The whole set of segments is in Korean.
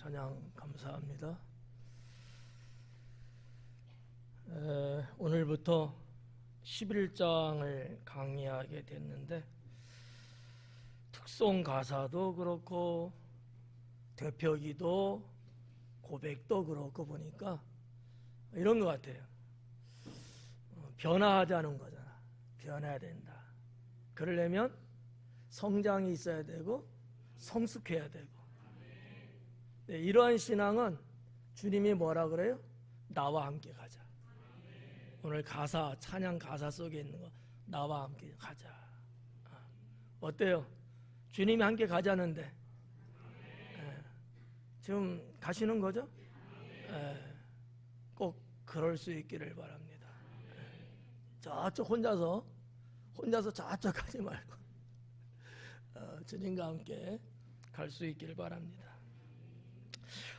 찬양 감사합니다. 오늘부터 11장을 강의하게 됐는데 특송 가사도 그렇고 대표기도 고백도 그렇고 보니까 이런 것 같아요. 변화하자는 거잖아. 변해야 된다. 그러려면 성장이 있어야 되고 성숙해야 되고. 네, 이러한 신앙은 주님이 뭐라 그래요? 나와 함께 가자. 오늘 가사, 찬양 가사 속에 있는 거, 나와 함께 가자. 어때요? 주님이 함께 가자는데 지금 가시는 거죠? 꼭 그럴 수 있기를 바랍니다. 저쪽 혼자서 저쪽 가지 말고 주님과 함께 갈 수 있기를 바랍니다.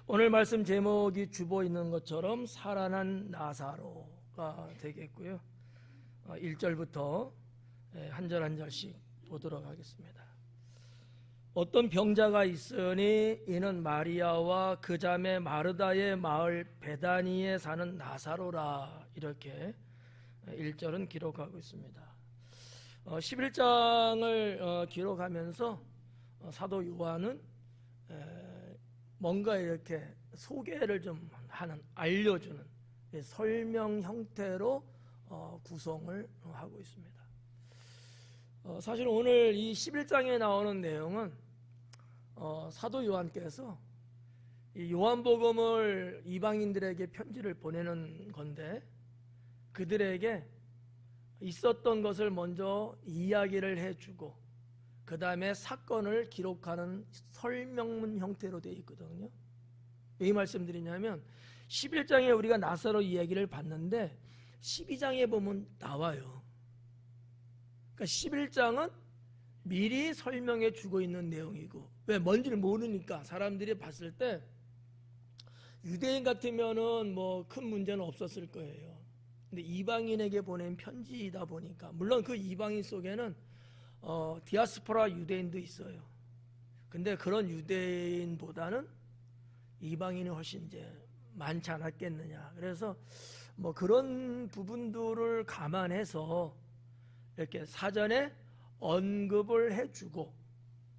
오늘 말씀 제목이 주보 있는 것처럼 살아난 나사로가 되겠고요. 1절부터 한 절 한 절씩 보도록 하겠습니다. 어떤 병자가 있으니 이는 마리아와 그 자매 마르다의 마을 베다니에 사는 나사로라. 이렇게 1절은 기록하고 있습니다. 11장을 기록하면서 사도 요한은 뭔가 이렇게 소개를 좀 하는, 알려주는 설명 형태로 구성을 하고 있습니다. 사실 오늘 이 11장에 나오는 내용은 사도 요한께서 이 요한복음을 이방인들에게 편지를 보내는 건데 그들에게 있었던 것을 먼저 이야기를 해주고 그 다음에 사건을 기록하는 설명문 형태로 되어 있거든요. 왜 이 말씀드리냐면 11장에 우리가 나사로 이야기를 봤는데 12장에 보면 나와요. 그러니까 11장은 미리 설명해 주고 있는 내용이고, 왜 뭔지를 모르니까 사람들이 봤을 때 유대인 같으면은 뭐 큰 문제는 없었을 거예요. 근데 이방인에게 보낸 편지이다 보니까, 물론 그 이방인 속에는 디아스포라 유대인도 있어요. 근데 그런 유대인보다는 이방인이 훨씬 이제 많지 않았겠느냐. 그래서 뭐 그런 부분들을 감안해서 이렇게 사전에 언급을 해주고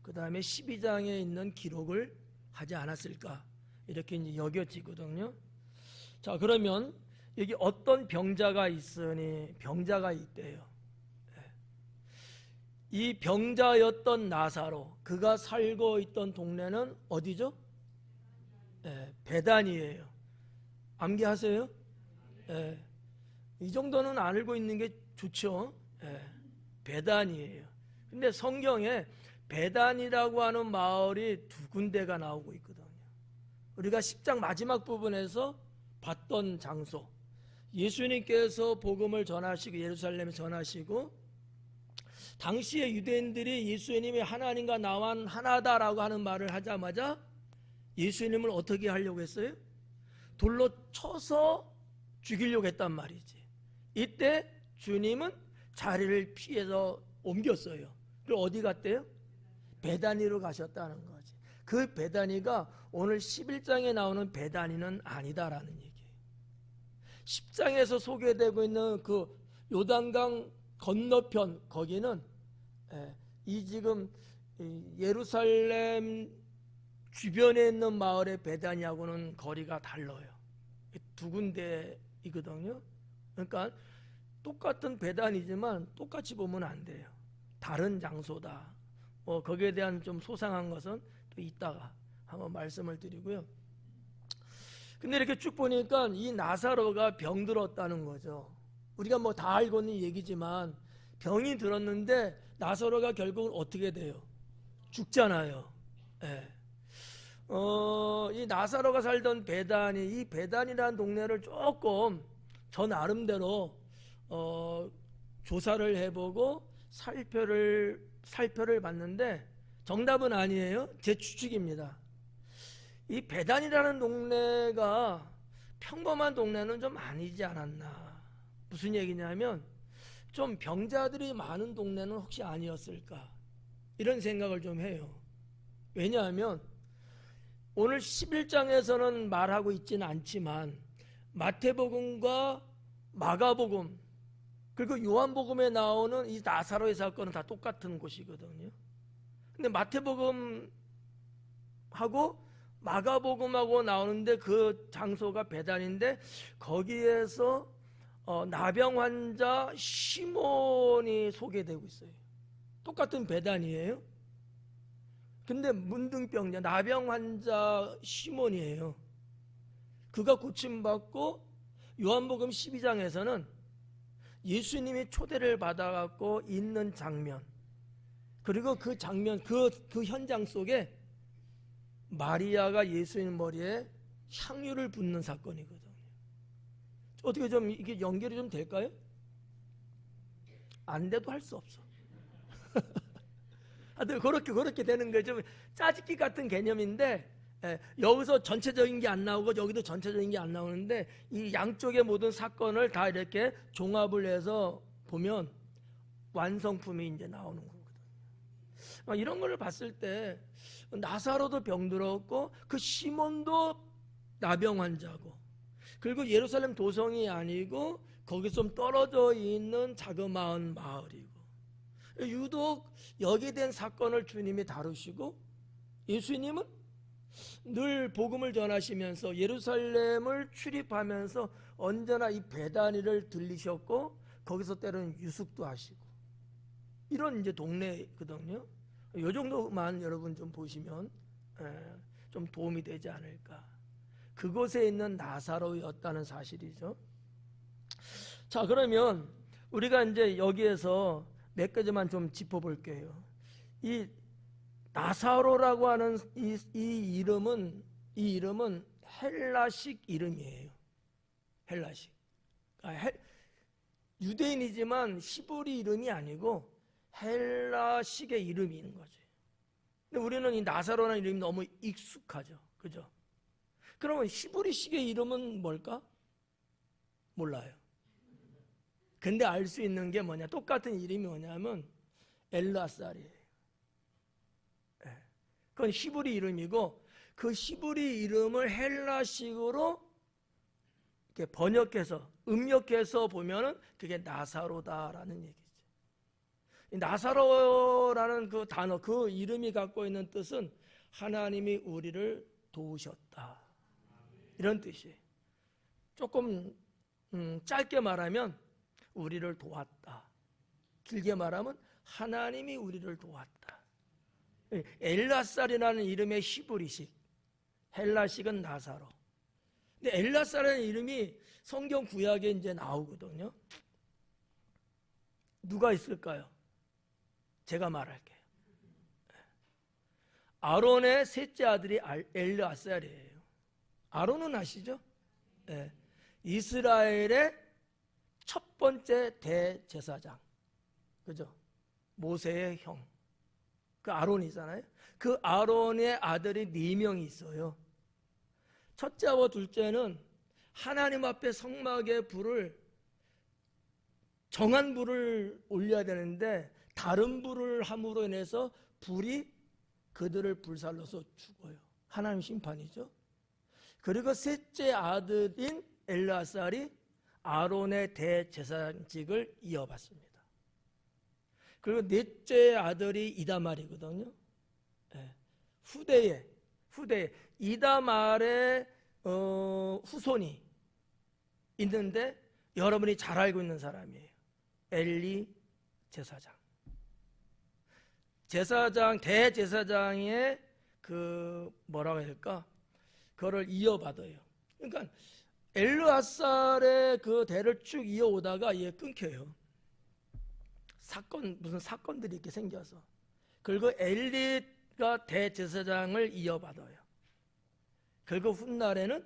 그 다음에 12장에 있는 기록을 하지 않았을까, 이렇게 이제 여겨지거든요. 자, 그러면 여기 어떤 병자가 있으니, 병자가 있대요. 이 병자였던 나사로, 그가 살고 있던 동네는 어디죠? 베단이에요. 암기하세요? 이 정도는 알고 있는 게 좋죠. 베단이에요. 근데 성경에 베단이라고 하는 마을이 두 군데가 나오고 있거든요. 우리가 10장 마지막 부분에서 봤던 장소, 예수님께서 복음을 전하시고 예루살렘에 전하시고 당시에 유대인들이 예수님이 하나님과 나와 하나다라고 하는 말을 하자마자 예수님을 어떻게 하려고 했어요? 돌로 쳐서 죽이려고 했단 말이지. 이때 주님은 자리를 피해서 옮겼어요. 그리고 어디 갔대요? 베다니로 가셨다는 거지. 그 베다니가 오늘 11장에 나오는 베다니는 아니다라는 얘기예요. 10장에서 소개되고 있는 그 요단강 건너편, 거기는 이 지금 예루살렘 주변에 있는 마을의 베다니하고는 거리가 달라요. 두 군데이거든요. 그러니까 똑같은 베단이지만 똑같이 보면 안 돼요. 다른 장소다. 거기에 대한 좀 소상한 것은 또 이따가 한번 말씀을 드리고요. 근데 이렇게 쭉 보니까 이 나사로가 병들었다는 거죠. 우리가 뭐 다 알고 있는 얘기지만 병이 들었는데 나사로가 결국은 어떻게 돼요? 죽잖아요. 이 나사로가 살던 베다니, 이 베다니라는 동네를 조금 저 나름대로 조사를 해보고 살펴를 봤는데 정답은 아니에요. 제 추측입니다. 이 베단이라는 동네가 평범한 동네는 좀 아니지 않았나. 무슨 얘기냐면 좀 병자들이 많은 동네는 혹시 아니었을까, 이런 생각을 좀 해요. 왜냐하면 오늘 11장에서는 말하고 있지는 않지만 마태복음과 마가복음 그리고 요한복음에 나오는 이 나사로의 사건은 다 똑같은 곳이거든요. 근데 마태복음하고 마가복음하고 나오는데 그 장소가 베단인데 거기에서 나병 환자 시몬이 소개되고 있어요. 똑같은 베단이에요. 근데 문둥병자 나병 환자 시몬이에요. 그가 고침받고 요한복음 12장에서는 예수님이 초대를 받아갖고 있는 장면, 그리고 그 장면, 그 현장 속에 마리아가 예수님 머리에 향유를 붓는 사건이거든요. 어떻게 좀 이게 연결이 좀 될까요? 안 돼도 할 수 없어. 하여튼 그렇게 되는 게 좀 짜집기 같은 개념인데, 여기서 전체적인 게 안 나오고 여기도 전체적인 게 안 나오는데 이 양쪽의 모든 사건을 다 이렇게 종합을 해서 보면 완성품이 이제 나오는 거거든요. 이런 걸 봤을 때 나사로도 병들었고 그 시몬도 나병 환자고, 그리고 예루살렘 도성이 아니고 거기 좀 떨어져 있는 자그마한 마을이고, 유독 여기에 대한 사건을 주님이 다루시고 예수님은 늘 복음을 전하시면서 예루살렘을 출입하면서 언제나 이 베다니를 들리셨고 거기서 때로는 유숙도 하시고 이런 이제 동네거든요. 이 정도만 여러분 좀 보시면 좀 도움이 되지 않을까. 그곳에 있는 나사로였다는 사실이죠. 자, 그러면 우리가 이제 여기에서 몇 가지만 좀 짚어볼게요. 이 나사로라고 하는 이 이름은 헬라식 이름이에요. 헬라식. 유대인이지만 히브리 이름이 아니고 헬라식의 이름인 거지. 근데 우리는 이 나사로라는 이름이 너무 익숙하죠. 그죠? 그러면 히브리식의 이름은 뭘까? 몰라요. 근데 알 수 있는 게 뭐냐? 똑같은 이름이 뭐냐면 엘르아살이에요. 그건 히브리 이름이고 그 히브리 이름을 헬라식으로 이렇게 번역해서 음력해서 보면은 그게 나사로다라는 얘기죠. 나사로라는 그 단어, 그 이름이 갖고 있는 뜻은 하나님이 우리를 도우셨다, 이런 뜻이에요. 조금 짧게 말하면 우리를 도왔다, 길게 말하면 하나님이 우리를 도왔다. 엘라살이라는 이름의 히브리식, 헬라식은 나사로. 근데 엘라살이라는 이름이 성경 구약에 이제 나오거든요. 누가 있을까요? 제가 말할게요. 아론의 셋째 아들이 엘르아살이에요. 아론은 아시죠? 네. 이스라엘의 첫 번째 대제사장, 그죠? 모세의 형, 그 아론이잖아요. 그 아론의 아들이 4명이 있어요. 첫째와 둘째는 하나님 앞에 성막에 불을, 정한 불을 올려야 되는데 다른 불을 함으로 인해서 불이 그들을 불살라서 죽어요. 하나님 심판이죠. 그리고 셋째 아들인 엘르아살이 아론의 대제사장직을 이어받습니다. 그리고 넷째 아들이 이다말이거든요. 후대에 이다말의 후손이 있는데 여러분이 잘 알고 있는 사람이에요. 엘리 제사장. 대제사장의 그 뭐라고 해야 될까? 그거를 이어받아요. 그러니까 엘르아살의 그 대를 쭉 이어오다가 얘 끊겨요. 무슨 사건들이 이렇게 생겨서. 그리고 엘리가 대제사장을 이어받아요. 그리고 훗날은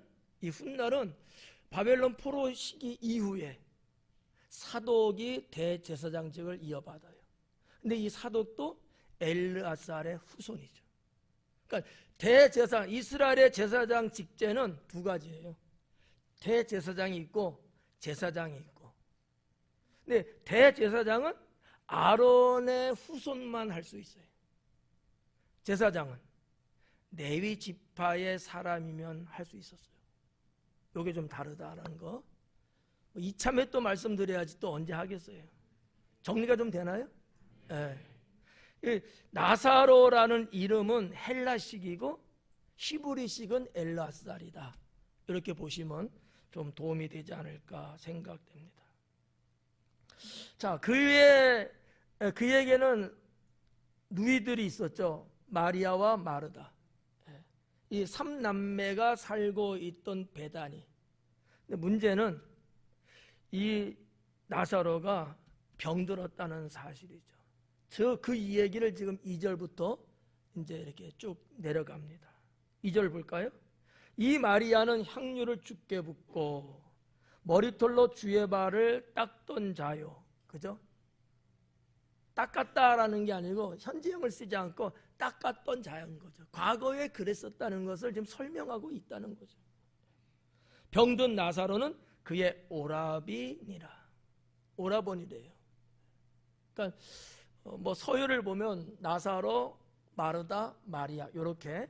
바벨론 포로 시기 이후에 사독이 대제사장직을 이어받아요. 근데 이 사독도 엘르아살의 후손이죠. 그러니까 이스라엘의 제사장 직제는 두 가지예요. 대제사장이 있고 제사장이 있고. 근데 대제사장은 아론의 후손만 할 수 있어요. 제사장은 레위 지파의 사람이면 할 수 있었어요. 요게 좀 다르다라는 거. 이참에 또 말씀드려야지 또 언제 하겠어요. 정리가 좀 되나요? 예. 나사로라는 이름은 헬라식이고 히브리식은 엘라살이다. 이렇게 보시면 좀 도움이 되지 않을까 생각됩니다. 자, 그에게는 누이들이 있었죠. 마리아와 마르다. 이 3남매가 살고 있던 베다니. 근데 문제는 이 나사로가 병들었다는 사실이죠. 그 이야기를 지금 2절부터 이제 이렇게 쭉 내려갑니다. 2절 볼까요? 이 마리아는 향유를 주께 붓고 머리털로 주의 발을 닦던 자요. 그죠? 닦았다라는 게 아니고 현재형을 쓰지 않고 닦았던 자인 거죠. 과거에 그랬었다는 것을 지금 설명하고 있다는 거죠. 병든 나사로는 그의 오라비니라. 오라버니래요. 그러니까 뭐 서열을 보면 나사로, 마르다, 마리아 이렇게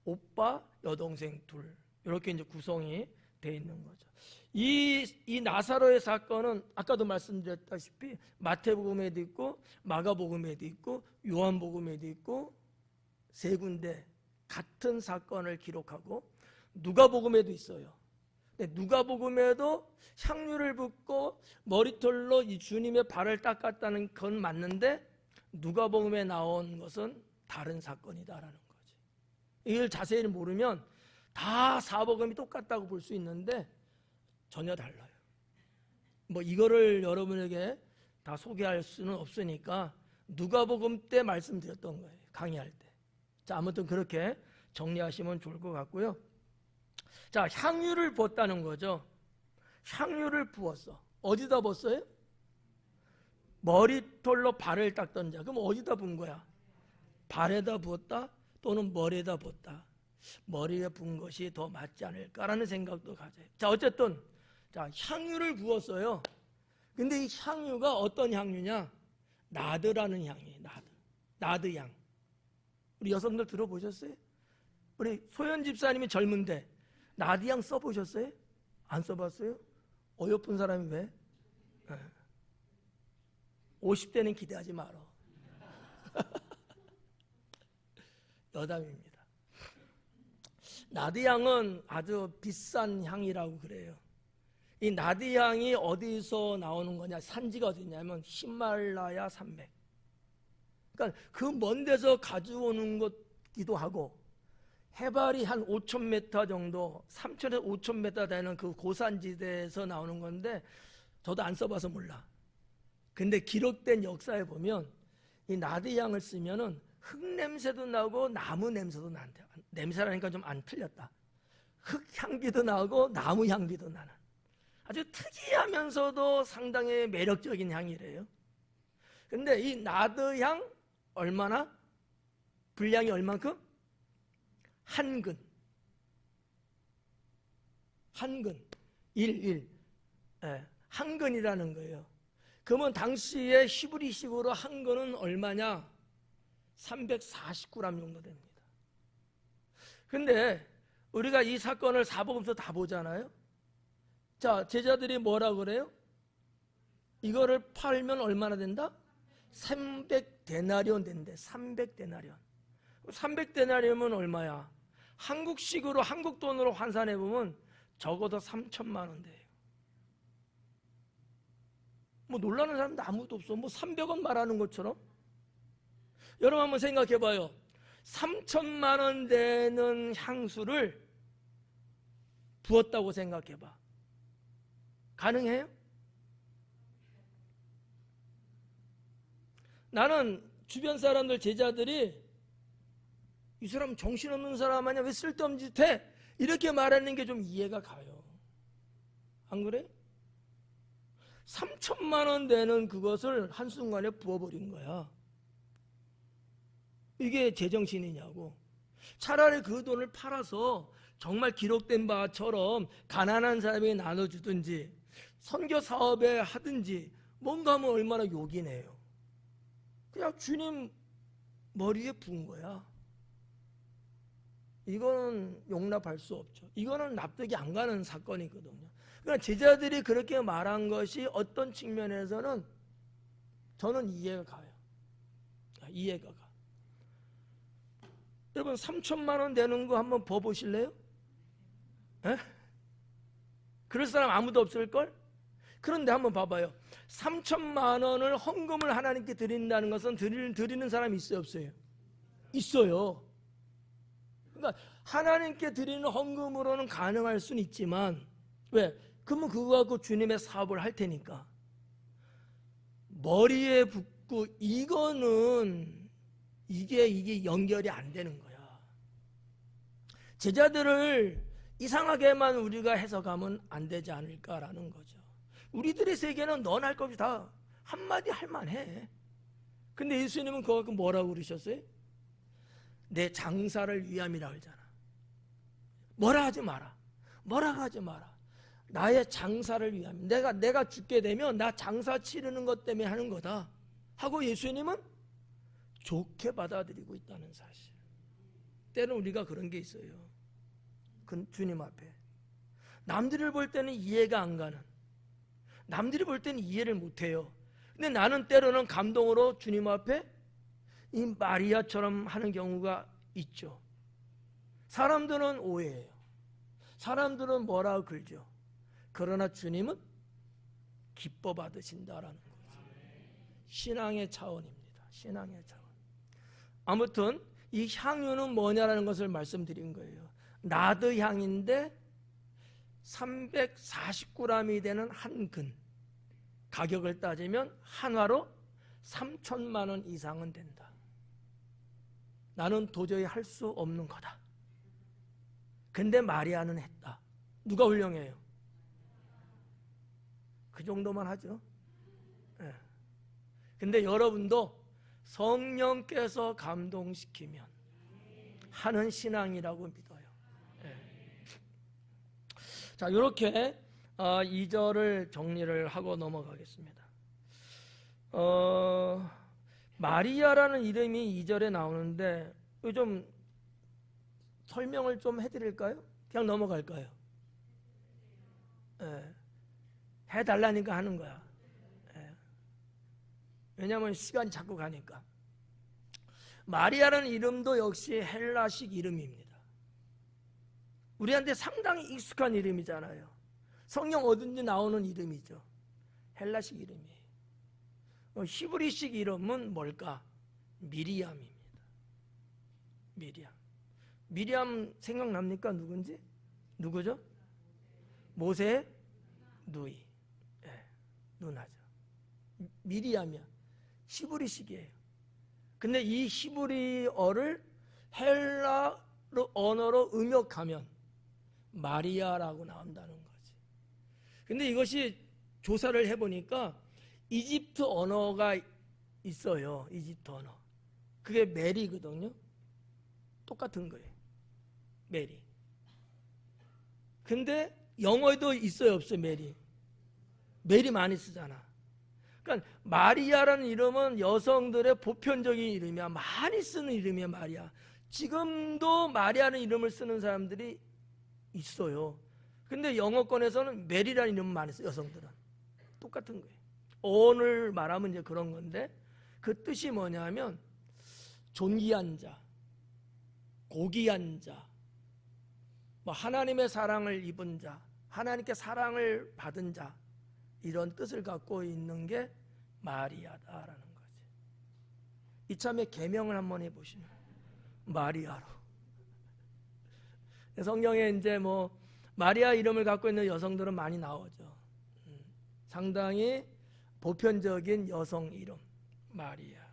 오빠, 여동생 둘 이렇게 이제 구성이 돼 있는 거죠. 이 나사로의 사건은 아까도 말씀드렸다시피 마태복음에도 있고 마가복음에도 있고 요한복음에도 있고 세 군데 같은 사건을 기록하고 누가복음에도 있어요. 근데 누가복음에도 향유를 붓고 머리털로 이 주님의 발을 닦았다는 건 맞는데 누가복음에 나온 것은 다른 사건이다라는 거지. 이걸 자세히 모르면 다 사복음이 똑같다고 볼 수 있는데 전혀 달라요. 뭐 이거를 여러분에게 다 소개할 수는 없으니까 누가복음 때 말씀드렸던 거예요. 강의할 때. 자, 아무튼 그렇게 정리하시면 좋을 것 같고요. 자, 향유를 부었다는 거죠. 향유를 부었어. 어디다 부었어요? 머리털로 발을 닦던 자. 그럼 어디다 부은 거야? 발에다 부었다 또는 머리에다 부었다. 머리에 부은 것이 더 맞지 않을까라는 생각도 가져요. 자, 어쨌든 자, 향유를 부었어요. 근데 이 향유가 어떤 향유냐? 나드라는 향이에요. 나드향. 우리 여성들 들어보셨어요? 우리 소연 집사님이 젊은데 나드향 써보셨어요? 안 써봤어요? 어여쁜 사람이 왜? 50대는 기대하지 마라. 여담입니다. 나드향은 아주 비싼 향이라고 그래요. 이 나드향이 어디서 나오는 거냐? 산지가 어디냐면 히말라야 산맥. 그러니까 그 먼 데서 가져오는 것기도 하고 해발이 한 5,000m 정도, 3,000에서 5,000m 되는 그 고산지대에서 나오는 건데 저도 안 써봐서 몰라. 근데 기록된 역사에 보면 이 나드향을 쓰면은 흙 냄새도 나고 나무 냄새도 난대요. 냄새라니까 좀 안 틀렸다. 흙 향기도 나고 나무 향기도 나는 아주 특이하면서도 상당히 매력적인 향이래요. 근데 이 나드향 얼마나? 분량이 얼만큼? 한근 1 한근이라는 거예요. 그러면 당시에 히브리식으로 한근은 얼마냐? 340g 정도 됩니다. 근데 우리가 이 사건을 사복음서 다 보잖아요. 자, 제자들이 뭐라 그래요? 이거를 팔면 얼마나 된다? 300데나리온 된대. 300데나리온. 300데나리온은 얼마야? 한국식으로 한국 돈으로 환산해 보면 적어도 3천만 원 돼요. 뭐 놀라는 사람도 아무도 없어. 뭐 300원 말하는 것처럼. 여러분 한번 생각해 봐요. 3천만 원 되는 향수를 부었다고 생각해 봐. 가능해요? 나는 주변 사람들, 제자들이 이 사람 정신없는 사람 아니야? 왜 쓸데없는 짓 해? 이렇게 말하는 게 좀 이해가 가요. 안 그래? 3천만 원 되는 그것을 한순간에 부어버린 거야. 이게 제정신이냐고. 차라리 그 돈을 팔아서 정말 기록된 바처럼 가난한 사람에게 나눠주든지 선교 사업에 하든지 뭔가 하면 얼마나 욕이네요. 그냥 주님 머리에 부은 거야. 이거는 용납할 수 없죠. 이거는 납득이 안 가는 사건이거든요. 그러니까 제자들이 그렇게 말한 것이 어떤 측면에서는 저는 이해가 가요. 이해가 가. 여러분 3천만 원 되는 거 한번 버보실래요? 에? 그럴 사람 아무도 없을걸? 그런데 한번 봐봐요. 3천만 원을 헌금을 하나님께 드린다는 것은 드리는 사람이 있어요, 없어요? 있어요. 그러니까 하나님께 드리는 헌금으로는 가능할 수는 있지만 왜? 그러면 그거 갖고 주님의 사업을 할 테니까. 머리에 붓고 이거는 이게 연결이 안 되는 거야. 제자들을 이상하게만 우리가 해석하면 안 되지 않을까라는 거죠. 우리들의 세계는 너나 할 것 없이 다 한마디 할 만해. 근데 예수님은 그거 갖고 뭐라고 그러셨어요? 내 장사를 위함이라고 하잖아. 뭐라 하지 마라. 뭐라 하지 마라. 나의 장사를 위함. 내가 죽게 되면 나 장사 치르는 것 때문에 하는 거다 하고 예수님은 좋게 받아들이고 있다는 사실. 때는 우리가 그런 게 있어요. 주님 앞에 남들을 볼 때는 이해가 안 가는, 남들이 볼 때는 이해를 못해요. 근데 나는 때로는 감동으로 주님 앞에 이 마리아처럼 하는 경우가 있죠. 사람들은 오해해요. 사람들은 뭐라고 그러죠. 그러나 주님은 기뻐 받으신다라는 거죠. 신앙의 차원입니다. 신앙의 차원. 아무튼 이 향유는 뭐냐라는 것을 말씀드린 거예요. 나드 향인데 340g이 되는 한 근, 가격을 따지면 한화로 3천만 원 이상은 된다. 나는 도저히 할 수 없는 거다. 근데 마리아는 했다. 누가 훌륭해요? 그 정도만 하죠. 네. 근데 여러분도 성령께서 감동시키면 하는 신앙이라고 믿어요. 네. 자, 이렇게 2절을 정리를 하고 넘어가겠습니다. 마리아라는 이름이 2절에 나오는데 좀 설명을 좀 해드릴까요? 그냥 넘어갈까요? 네. 해달라니까 하는 거야. 네. 왜냐하면 시간이 자꾸 가니까. 마리아라는 이름도 역시 헬라식 이름입니다. 우리한테 상당히 익숙한 이름이잖아요. 성경 어딘지 나오는 이름이죠. 헬라식 이름이에요. 히브리식 이름은 뭘까? 미리암입니다. 미리암 생각납니까? 누군지? 누구죠? 모세의 누이. 네, 누나죠. 미리암이야. 히브리식이에요. 근데 이 히브리어를 헬라 언어로 음역하면 마리아라고 나온다는 거지. 근데 이것이 조사를 해보니까 이집트 언어가 있어요. 이집트 언어. 그게 메리거든요. 똑같은 거예요. 메리. 근데 영어에도 있어요, 없어요? 메리 많이 쓰잖아. 그러니까 마리아라는 이름은 여성들의 보편적인 이름이야. 많이 쓰는 이름이야, 마리아. 지금도 마리아라는 이름을 쓰는 사람들이 있어요. 근데 영어권에서는 메리라는 이름을 많이 써요, 여성들은. 똑같은 거예요. 오늘 말하면 이제 그런 건데 그 뜻이 뭐냐면 존귀한 자, 고귀한 자, 뭐 하나님의 사랑을 입은 자, 하나님께 사랑을 받은 자, 이런 뜻을 갖고 있는 게 마리아다라는 거지. 이참에 계명을 한번 해보시면 마리아로. 성경에 이제 뭐 마리아 이름을 갖고 있는 여성들은 많이 나오죠. 상당히 보편적인 여성 이름 마리아.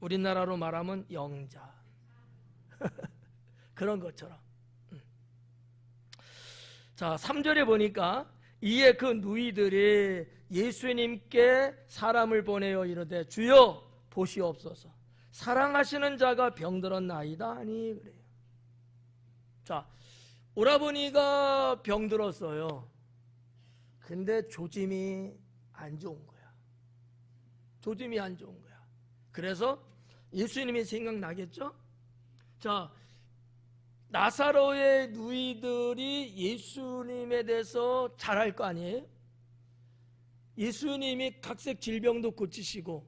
우리나라로 말하면 영자. 그런 것처럼. 자, 3절에 보니까 이에 그 누이들이 예수님께 사람을 보내어 이르되 주여 보시옵소서 사랑하시는 자가 병들었나이다 하니 그래요. 자, 오라버니가 병들었어요. 근데 조짐이 안 좋은 거야. 조짐이 안 좋은 거야. 그래서 예수님이 생각나겠죠? 자, 나사로의 누이들이 예수님에 대해서 잘할 거 아니에요? 예수님이 각색 질병도 고치시고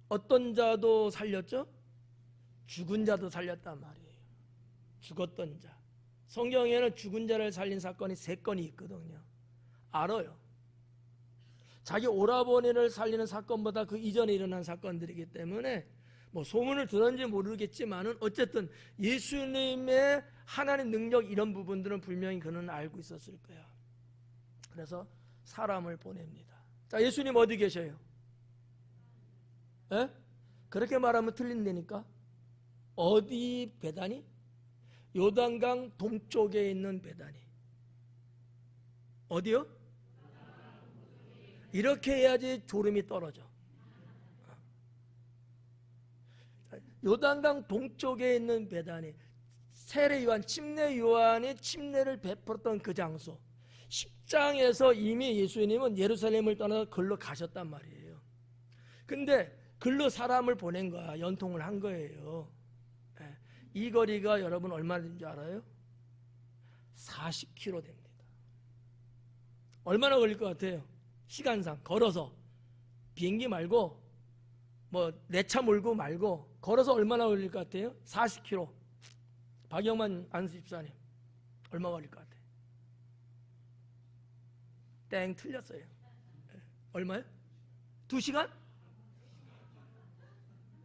어떤 자도 살렸죠? 죽은 자도 살렸단 말이에요. 죽었던 자. 성경에는 죽은 자를 살린 사건이 3건이 있거든요. 알아요. 자기 오라버니를 살리는 사건보다 그 이전에 일어난 사건들이기 때문에 뭐 소문을 들었는지 모르겠지만은 어쨌든 예수님의 하나님 능력 이런 부분들은 분명히 그는 알고 있었을 거야. 그래서 사람을 보냅니다. 자, 예수님 어디 계셔요? 에? 그렇게 말하면 틀린다니까. 어디 베다니? 요단강 동쪽에 있는 베다니. 어디요? 이렇게 해야지 졸음이 떨어져. 요단강 동쪽에 있는 베다니, 세례 요한, 침례 요한이 침례를 베풀었던 그 장소. 10장에서 이미 예수님은 예루살렘을 떠나서 글로 가셨단 말이에요. 근데 글로 사람을 보낸 거야. 연통을 한 거예요. 이 거리가 여러분 얼마나 되는 줄 알아요? 40km 됩니다. 얼마나 걸릴 것 같아요? 시간상 걸어서, 비행기 말고 뭐 내 차 몰고 말고 걸어서 얼마나 걸릴 것 같아요? 40km. 박영만 안수집사님 얼마 걸릴 것 같아요? 땡, 틀렸어요. 얼마요? 2시간?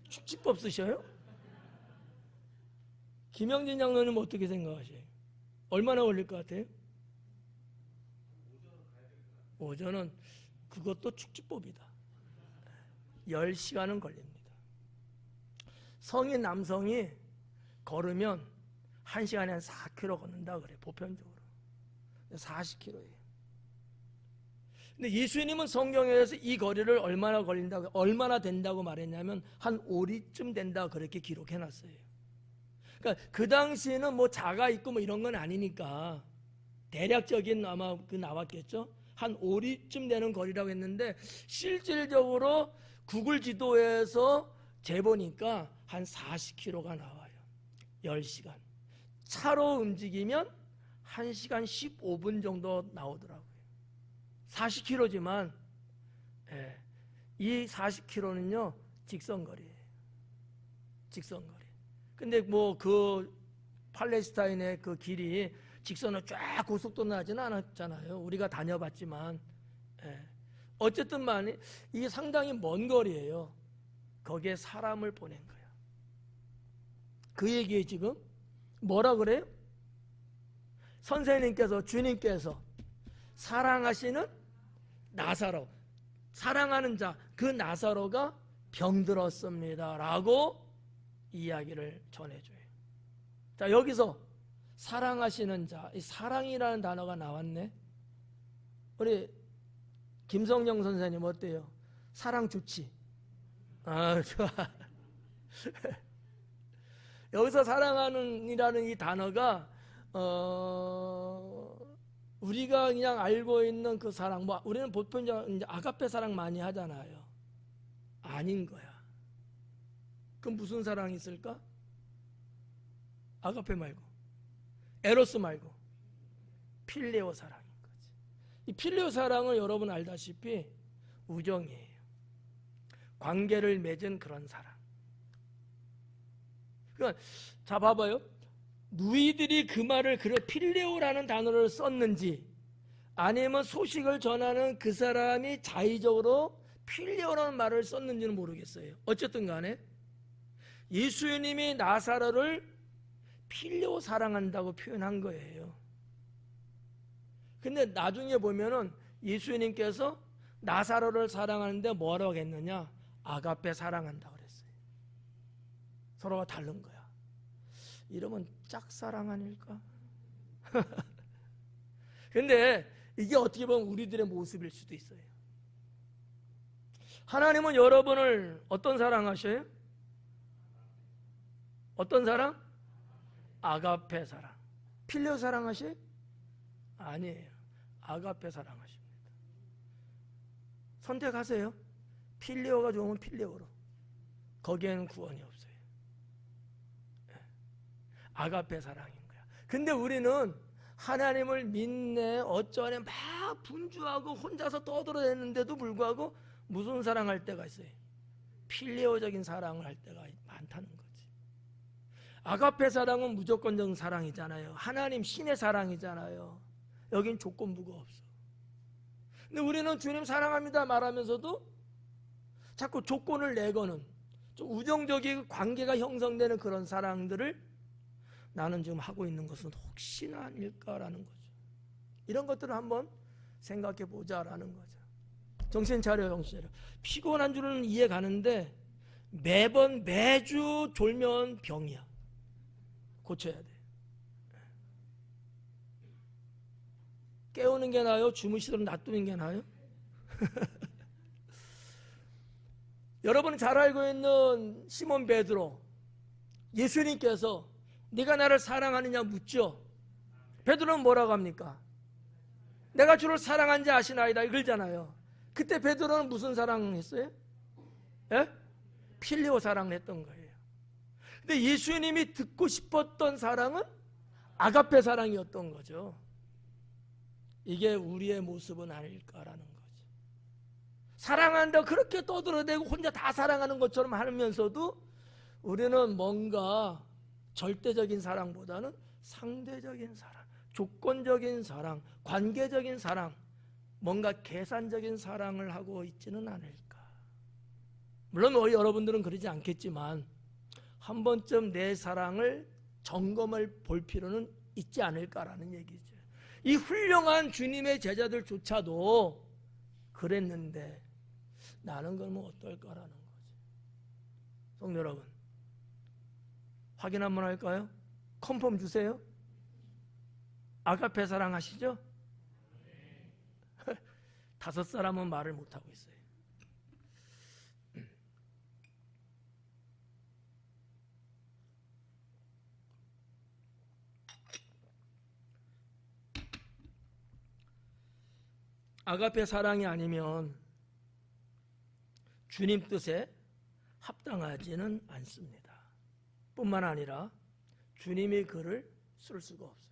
축지법 쓰셔요? 김영진 장로님 어떻게 생각하세요? 얼마나 걸릴 것 같아요? 오전은 그것도 축지법이다. 10시간은 걸립니다. 성인 남성이 걸으면 1시간에 한 4km 걷는다 그래, 보편적으로. 40km예요. 근데 예수님은 성경에서 이 거리를 얼마나 걸린다고, 얼마나 된다고 말했냐면 한 5리쯤 된다 그렇게 기록해 놨어요. 그러니까 그 당시에는 뭐 자가 있고 뭐 이런 건 아니니까 대략적인 아마 그 나왔겠죠. 한 5리쯤 되는 거리라고 했는데 실질적으로 구글 지도에서 재보니까 한 40km가 나와요. 10시간. 차로 움직이면 1시간 15분 정도 나오더라고요. 40km지만 이 40km는요 직선거리예요. 직선거리. 근데 뭐 그 팔레스타인의 그 길이 직선으로 쫙 고속도로 나지는 않았잖아요. 우리가 다녀봤지만 어쨌든 만이 이게 상당히 먼 거리예요. 거기에 사람을 보낸 거예요. 그 얘기에 지금 뭐라 그래요? 선생님께서, 주님께서 사랑하시는 나사로, 사랑하는 자, 그 나사로가 병들었습니다 라고 이야기를 전해줘요. 자, 여기서 사랑하시는 자, 이 사랑이라는 단어가 나왔네. 우리 김성령 선생님 어때요? 사랑 좋지? 아, 좋아. 여기서 사랑하는 이라는 이 단어가 우리가 그냥 알고 있는 그 사랑, 뭐 우리는 보통 이제 아가페 사랑 많이 하잖아요. 아닌 거야. 그럼 무슨 사랑이 있을까? 아가페 말고, 에로스 말고 필레오 사랑인 거지. 이 필레오 사랑은 여러분 알다시피 우정이에요. 관계를 맺은 그런 사랑. 그러니까 자 봐봐요. 누이들이 그 말을 그래 필레오라는 단어를 썼는지 아니면 소식을 전하는 그 사람이 자의적으로 필레오라는 말을 썼는지는 모르겠어요. 어쨌든 간에 예수님이 나사로를 필레오 사랑한다고 표현한 거예요. 근데 나중에 보면은 예수님께서 나사로를 사랑하는데 뭐라고 했느냐? 아가페 사랑한다고 그랬어요. 서로가 다른 거야. 이러면 짝사랑 아닐까? 근데 이게 어떻게 보면 우리들의 모습일 수도 있어요. 하나님은 여러분을 어떤 사랑하셔요? 어떤 사랑? 아가페 사랑. 필레오 사랑하셔요? 아니에요. 아가페 사랑하십니다. 선택하세요. 필레오가 좋으면 필레오로. 거기에는 구원이 없어요. 아가페 사랑인 거야. 근데 우리는 하나님을 믿네 어쩌네 막 분주하고 혼자서 떠들어대는데도 불구하고 무슨 사랑할 때가 있어요? 필레오적인 사랑을 할 때가 많다는 거지. 아가페 사랑은 무조건적인 사랑이잖아요. 하나님 신의 사랑이잖아요. 여긴 조건부가 없어. 근데 우리는 주님 사랑합니다 말하면서도 자꾸 조건을 내거는 좀 우정적인 관계가 형성되는 그런 사랑들을 나는 지금 하고 있는 것은 혹시나 아닐까라는 거죠. 이런 것들을 한번 생각해 보자라는 거죠. 정신 차려, 정신 차려. 피곤한 줄은 이해 가는데 매주 졸면 병이야. 고쳐야 돼. 깨우는 게 나아요? 주무시도록 놔두는 게 나아요? 여러분은 잘 알고 있는 시몬 베드로, 예수님께서 네가 나를 사랑하느냐 묻죠. 베드로는 뭐라고 합니까? 내가 주를 사랑한지 아시나이다 이걸잖아요. 그때 베드로는 무슨 사랑을 했어요? 예? 필리오 사랑을 했던 거예요. 근데 예수님이 듣고 싶었던 사랑은 아가페 사랑이었던 거죠. 이게 우리의 모습은 아닐까라는 거죠. 사랑한다 그렇게 떠들어대고 혼자 다 사랑하는 것처럼 하면서도 우리는 뭔가 절대적인 사랑보다는 상대적인 사랑, 조건적인 사랑, 관계적인 사랑, 뭔가 계산적인 사랑을 하고 있지는 않을까. 물론 여러분들은 그러지 않겠지만 한 번쯤 내 사랑을 점검을 볼 필요는 있지 않을까라는 얘기죠. 이 훌륭한 주님의 제자들조차도 그랬는데 나는 그러면 어떨까라는 거지. 성도 여러분, 확인 한번 할까요? 컨펌 주세요. 아가페 사랑 하시죠? 5사람은 말을 못하고 있어요. 아가페 사랑이 아니면 주님 뜻에 합당하지는 않습니다. 뿐만 아니라 주님이 글을 쓸 수가 없어요.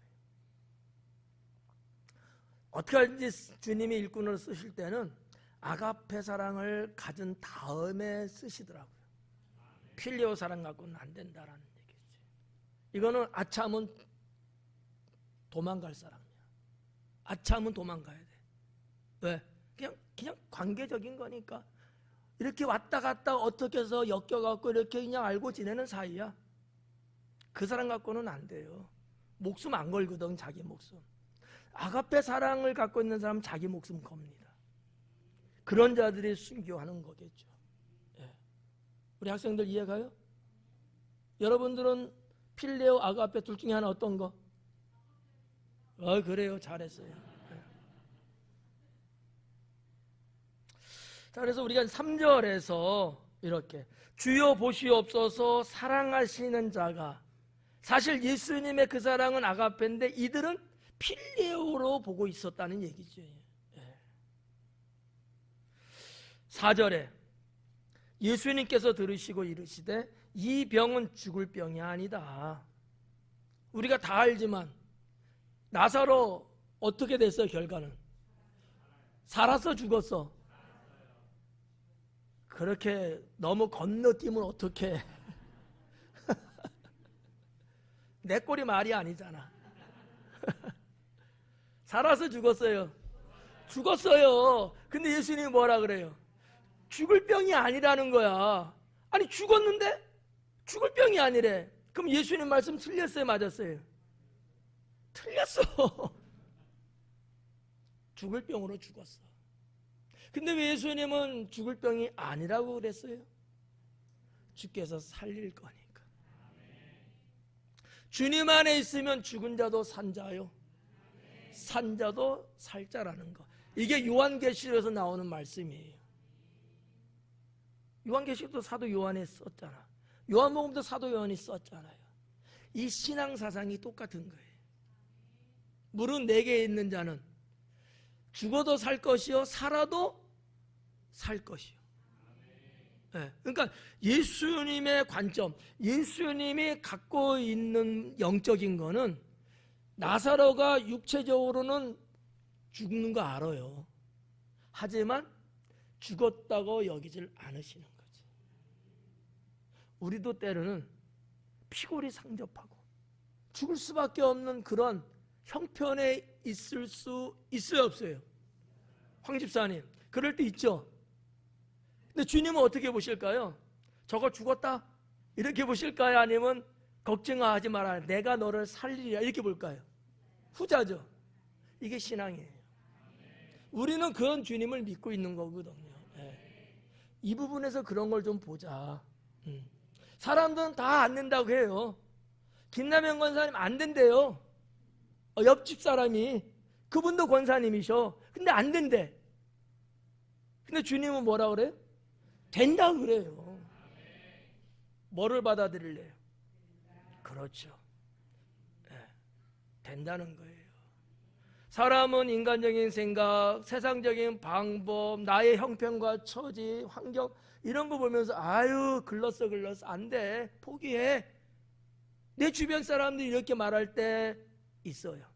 어떻게 하든지 주님이 일꾼으로 쓰실 때는 아가페 사랑을 가진 다음에 쓰시더라고요. 필리오 사랑 갖고는 안 된다라는 얘기지. 이거는 아차하면 도망갈 사람이야. 아차하면 도망가야 돼. 왜? 그냥 관계적인 거니까. 이렇게 왔다 갔다 어떻게 해서 엮여갖고 이렇게 그냥 알고 지내는 사이야. 그 사람 갖고는 안 돼요. 목숨 안 걸거든, 자기 목숨. 아가페 사랑을 갖고 있는 사람은 자기 목숨 겁니다. 그런 자들이 순교하는 거겠죠. 예. 우리 학생들 이해가요? 여러분들은 필레오, 아가페 둘 중에 하나 어떤 거? 그래요. 잘했어요. 예. 자, 그래서 우리가 3절에서 이렇게 주여 보시옵소서 사랑하시는 자가, 사실 예수님의 그 사랑은 아가페인데 이들은 필레오로 보고 있었다는 얘기죠. 4절에 예수님께서 들으시고 이르시되 이 병은 죽을 병이 아니다. 우리가 다 알지만 나사로 어떻게 됐어요? 결과는 살았어 죽었어? 그렇게 너무 건너뛰면 어떡해. 내 꼴이 말이 아니잖아. 살아서 죽었어요. 죽었어요. 근데 예수님이 뭐라 그래요? 죽을 병이 아니라는 거야. 아니 죽었는데 죽을 병이 아니래. 그럼 예수님 말씀 틀렸어요? 맞았어요? 틀렸어. 죽을 병으로 죽었어. 근데 왜 예수님은 죽을 병이 아니라고 그랬어요? 주께서 살릴 거니까. 주님 안에 있으면 죽은 자도 산 자요, 산 자도 살 자라는 거. 이게 요한계시록에서 나오는 말씀이에요. 요한계시록도 사도 요한이 썼잖아. 요한복음도 사도 요한이 썼잖아요. 이 신앙 사상이 똑같은 거예요. 물은 내게 있는 자는 죽어도 살 것이요 살아도 살 것이요. 예, 그러니까 예수님의 관점, 예수님이 갖고 있는 영적인 거는 나사로가 육체적으로는 죽는 거 알아요. 하지만 죽었다고 여기질 않으시는 거지. 우리도 때로는 피골이 상접하고 죽을 수밖에 없는 그런 형편에 있을 수 있어요, 없어요? 황 집사님, 그럴 때 있죠. 근데 주님은 어떻게 보실까요? 저거 죽었다 이렇게 보실까요? 아니면 걱정하지 마라, 내가 너를 살리리라 이렇게 볼까요? 후자죠. 이게 신앙이에요. 우리는 그런 주님을 믿고 있는 거거든요. 네. 이 부분에서 그런 걸 좀 보자. 사람들은 다 안 된다고 해요. 김남현 권사님 안 된대요. 옆집 사람이, 그분도 권사님이셔. 근데 안 된대. 근데 주님은 뭐라 그래요? 된다고 그래요. 뭐를 받아들일래요? 그렇죠. 네. 된다는 거예요. 사람은 인간적인 생각, 세상적인 방법, 나의 형편과 처지, 환경 이런 거 보면서 아유 글렀어 안 돼, 포기해. 내 주변 사람들이 이렇게 말할 때 있어요.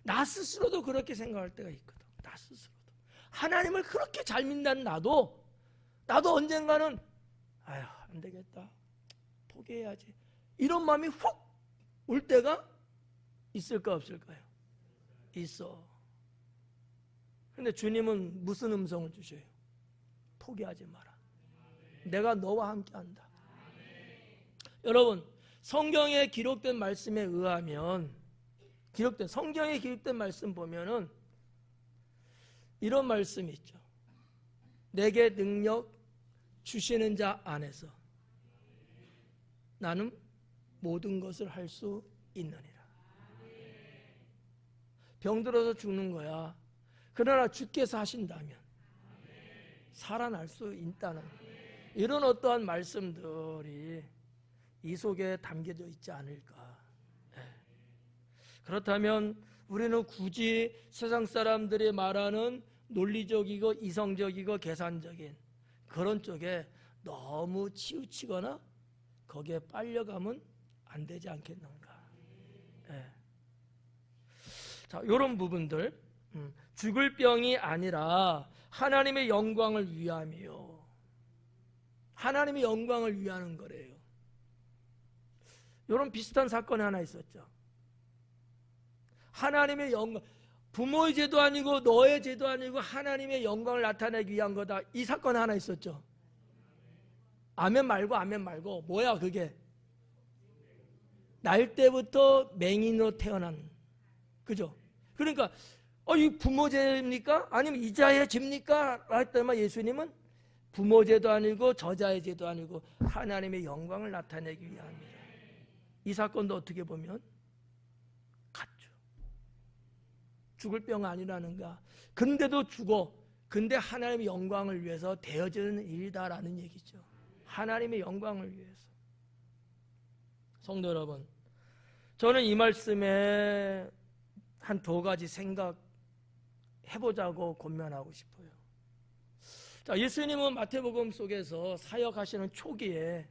나 스스로도 그렇게 생각할 때가 있거든. 나 스스로도 하나님을 그렇게 잘 믿는 나도 언젠가는 아유 안 되겠다, 포기해야지, 이런 마음이 훅 올 때가 있을까 없을까요? 있어. 근데 주님은 무슨 음성을 주셔요? 포기하지 마라. 내가 너와 함께한다. 여러분, 성경에 기록된 말씀에 의하면, 성경에 기록된 말씀 보면은 이런 말씀이 있죠. 내게 능력 주시는 자 안에서 나는 모든 것을 할 수 있느니라. 병들어서 죽는 거야. 그러나 주께서 하신다면 살아날 수 있다는 이런 어떠한 말씀들이 이 속에 담겨져 있지 않을까. 그렇다면 우리는 굳이 세상 사람들이 말하는 논리적이고 이성적이고 계산적인 그런 쪽에 너무 치우치거나 거기에 빨려가면 안 되지 않겠는가. 자, 이런 부분들, 죽을 병이 아니라 하나님의 영광을 위함이요. 하나님의 영광을 위하는 거래요. 이런 비슷한 사건이 하나 있었죠. 하나님의 영광, 부모의 죄도 아니고 너의 죄도 아니고 하나님의 영광을 나타내기 위한 거다. 이 사건 하나 있었죠. 아멘 말고 뭐야 그게? 날 때부터 맹인으로 태어난, 그죠? 그러니까 이 부모 죄입니까? 아니면 이자의 죄입니까? 했더니 예수님은 부모 죄도 아니고 저자의 죄도 아니고 하나님의 영광을 나타내기 위함이다. 이 사건도 어떻게 보면 같죠. 죽을 병 아니라는가. 근데도 죽어. 근데 하나님의 영광을 위해서 되어지는 일이다라는 얘기죠. 하나님의 영광을 위해서. 성도 여러분, 저는 이 말씀에 한 두 가지 생각해보자고 권면하고 싶어요. 자, 예수님은 마태복음 속에서 사역하시는 초기에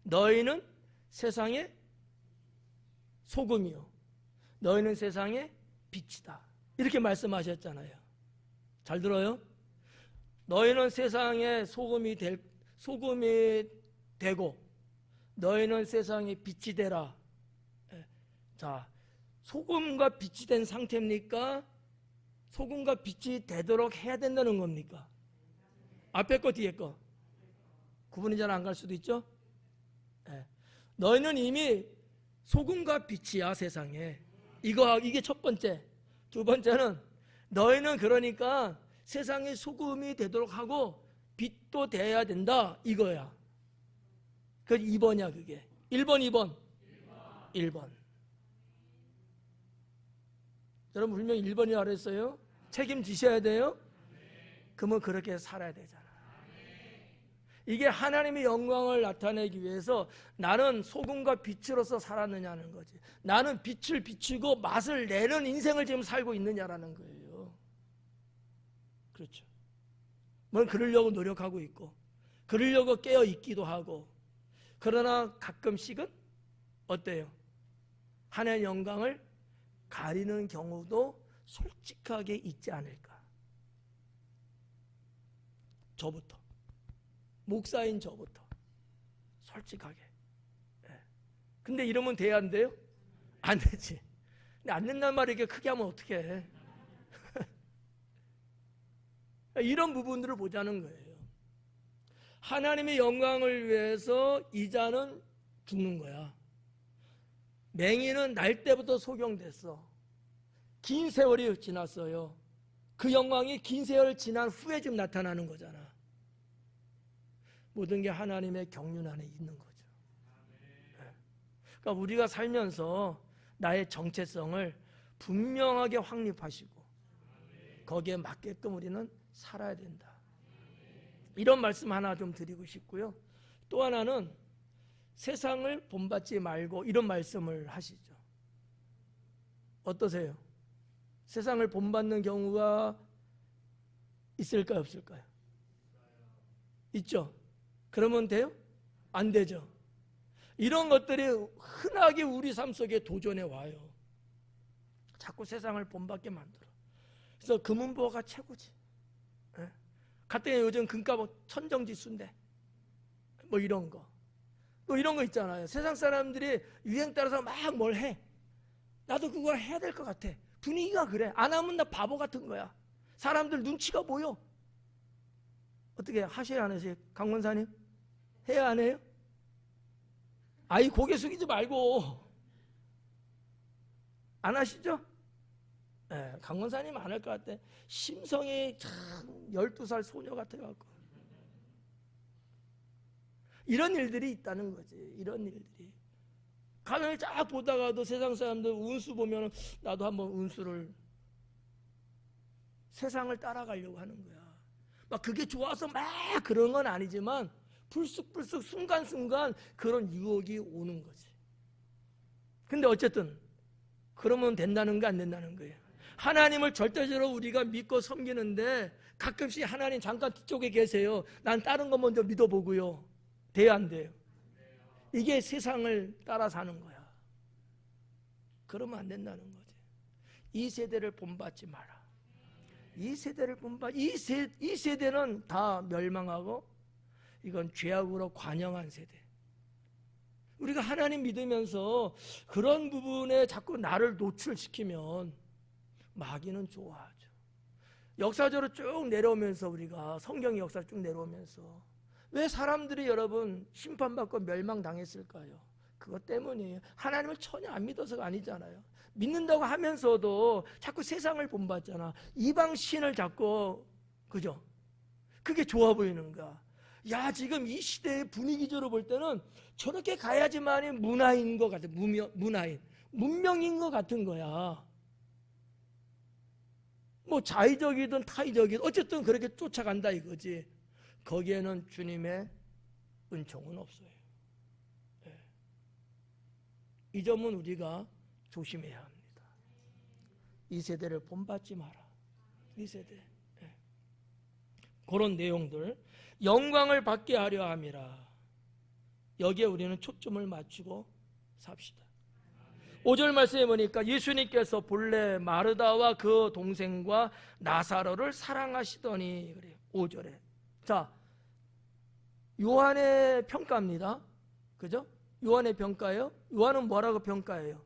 너희는 세상의 소금이요, 너희는 세상의 빛이다, 이렇게 말씀하셨잖아요. 잘 들어요? 너희는 세상의 소금이 되고 너희는 세상의 빛이 되라. 자, 소금과 빛이 된 상태입니까? 소금과 빛이 되도록 해야 된다는 겁니까? 앞에 거 뒤에 거 구분이 잘 안 갈 수도 있죠. 너희는 이미 소금과 빛이야 세상에. 이게 첫 번째. 두 번째는 너희는 그러니까 세상의 소금이 되도록 하고 빛도 돼야 된다 이거야. 그 2번이야 그게. 1번 2번 1번. 여러분 분명히 1번이라고 그랬어요. 책임지셔야 돼요. 그러면 그렇게 살아야 되잖아. 이게 하나님의 영광을 나타내기 위해서 나는 소금과 빛으로서 살았느냐는 거지. 나는 빛을 비추고 맛을 내는 인생을 지금 살고 있느냐라는 거예요. 그렇죠. 뭘 그러려고 노력하고 있고 그러려고 깨어 있기도 하고, 그러나 가끔씩은 어때요? 하나님의 영광을 가리는 경우도 솔직하게 있지 않을까. 저부터, 목사인 저부터 솔직하게. 근데 이러면 돼야 안 돼요? 안 되지. 근데 안 된다는 말을 이렇게 크게 하면 어떻게 해? 이런 부분들을 보자는 거예요. 하나님의 영광을 위해서 이자는 죽는 거야. 맹인은 날 때부터 소경됐어. 긴 세월이 지났어요. 그 영광이 긴 세월 지난 후에 지금 나타나는 거잖아. 모든 게 하나님의 경륜 안에 있는 거죠. 그러니까 우리가 살면서 나의 정체성을 분명하게 확립하시고 거기에 맞게끔 우리는 살아야 된다. 이런 말씀 하나 좀 드리고 싶고요. 또 하나는 세상을 본받지 말고, 이런 말씀을 하시죠. 어떠세요? 세상을 본받는 경우가 있을까요, 없을까요? 있죠. 그러면 돼요? 안 되죠. 이런 것들이 흔하게 우리 삶 속에 도전해 와요. 자꾸 세상을 본받게 만들어. 그래서 금은보화가 최고지. 갔더니 요즘 금값은 천정지수인데 뭐 이런 거. 또 이런 거 있잖아요. 세상 사람들이 유행 따라서 막 뭘 해. 나도 그거 해야 될 것 같아. 분위기가 그래. 안 하면 나 바보 같은 거야. 사람들 눈치가 보여. 어떻게 하셔야 안 하세요? 강원사님? 해야 안 해요? 아이, 고개 숙이지 말고. 안 하시죠? 네, 강원사님 안 할 것 같아. 심성이 참 12살 소녀 같아갖고. 이런 일들이 있다는 거지. 이런 일들이. 가만히 쫙 보다가도 세상 사람들 운수 보면 나도 한번 운수를, 세상을 따라가려고 하는 거야. 막 그게 좋아서 막 그런 건 아니지만 불쑥불쑥 순간순간 그런 유혹이 오는 거지. 근데 어쨌든 그러면 된다는 거 안 된다는 거예요. 하나님을 절대적으로 우리가 믿고 섬기는데 가끔씩 하나님 잠깐 뒤쪽에 계세요. 난 다른 거 먼저 믿어보고요. 돼야 안 돼요? 이게 세상을 따라 사는 거야. 그러면 안 된다는 거지. 이 세대를 본받지 마라. 이 세대를 이 세대는 다 멸망하고 이건 죄악으로 관영한 세대. 우리가 하나님 믿으면서 그런 부분에 자꾸 나를 노출시키면 마귀는 좋아하죠. 역사적으로 쭉 내려오면서, 우리가 성경 역사 쭉 내려오면서 왜 사람들이 여러분 심판받고 멸망당했을까요? 그것 때문이에요. 하나님을 전혀 안 믿어서가 아니잖아요. 믿는다고 하면서도 자꾸 세상을 본받잖아. 이방 신을 자꾸, 그죠? 그게 좋아 보이는 거야. 야, 지금 이 시대의 분위기적으로 볼 때는 저렇게 가야지만이 문화인 것 같아. 문화인, 문명인 것 같은 거야. 뭐 자의적이든 타의적이든 어쨌든 그렇게 쫓아간다 이거지. 거기에는 주님의 은총은 없어요. 네. 이 점은 우리가 조심해야 합니다. 이 세대를 본받지 마라. 이 세대. 네. 그런 내용들. 영광을 받게 하려 함이라. 여기에 우리는 초점을 맞추고 삽시다. 5절 말씀에 보니까 예수님께서 본래 마르다와 그 동생과 나사로를 사랑하시더니 그래요. 5절에. 자, 요한의 평가입니다. 그죠? 요한의 평가예요. 요한은 뭐라고 평가해요?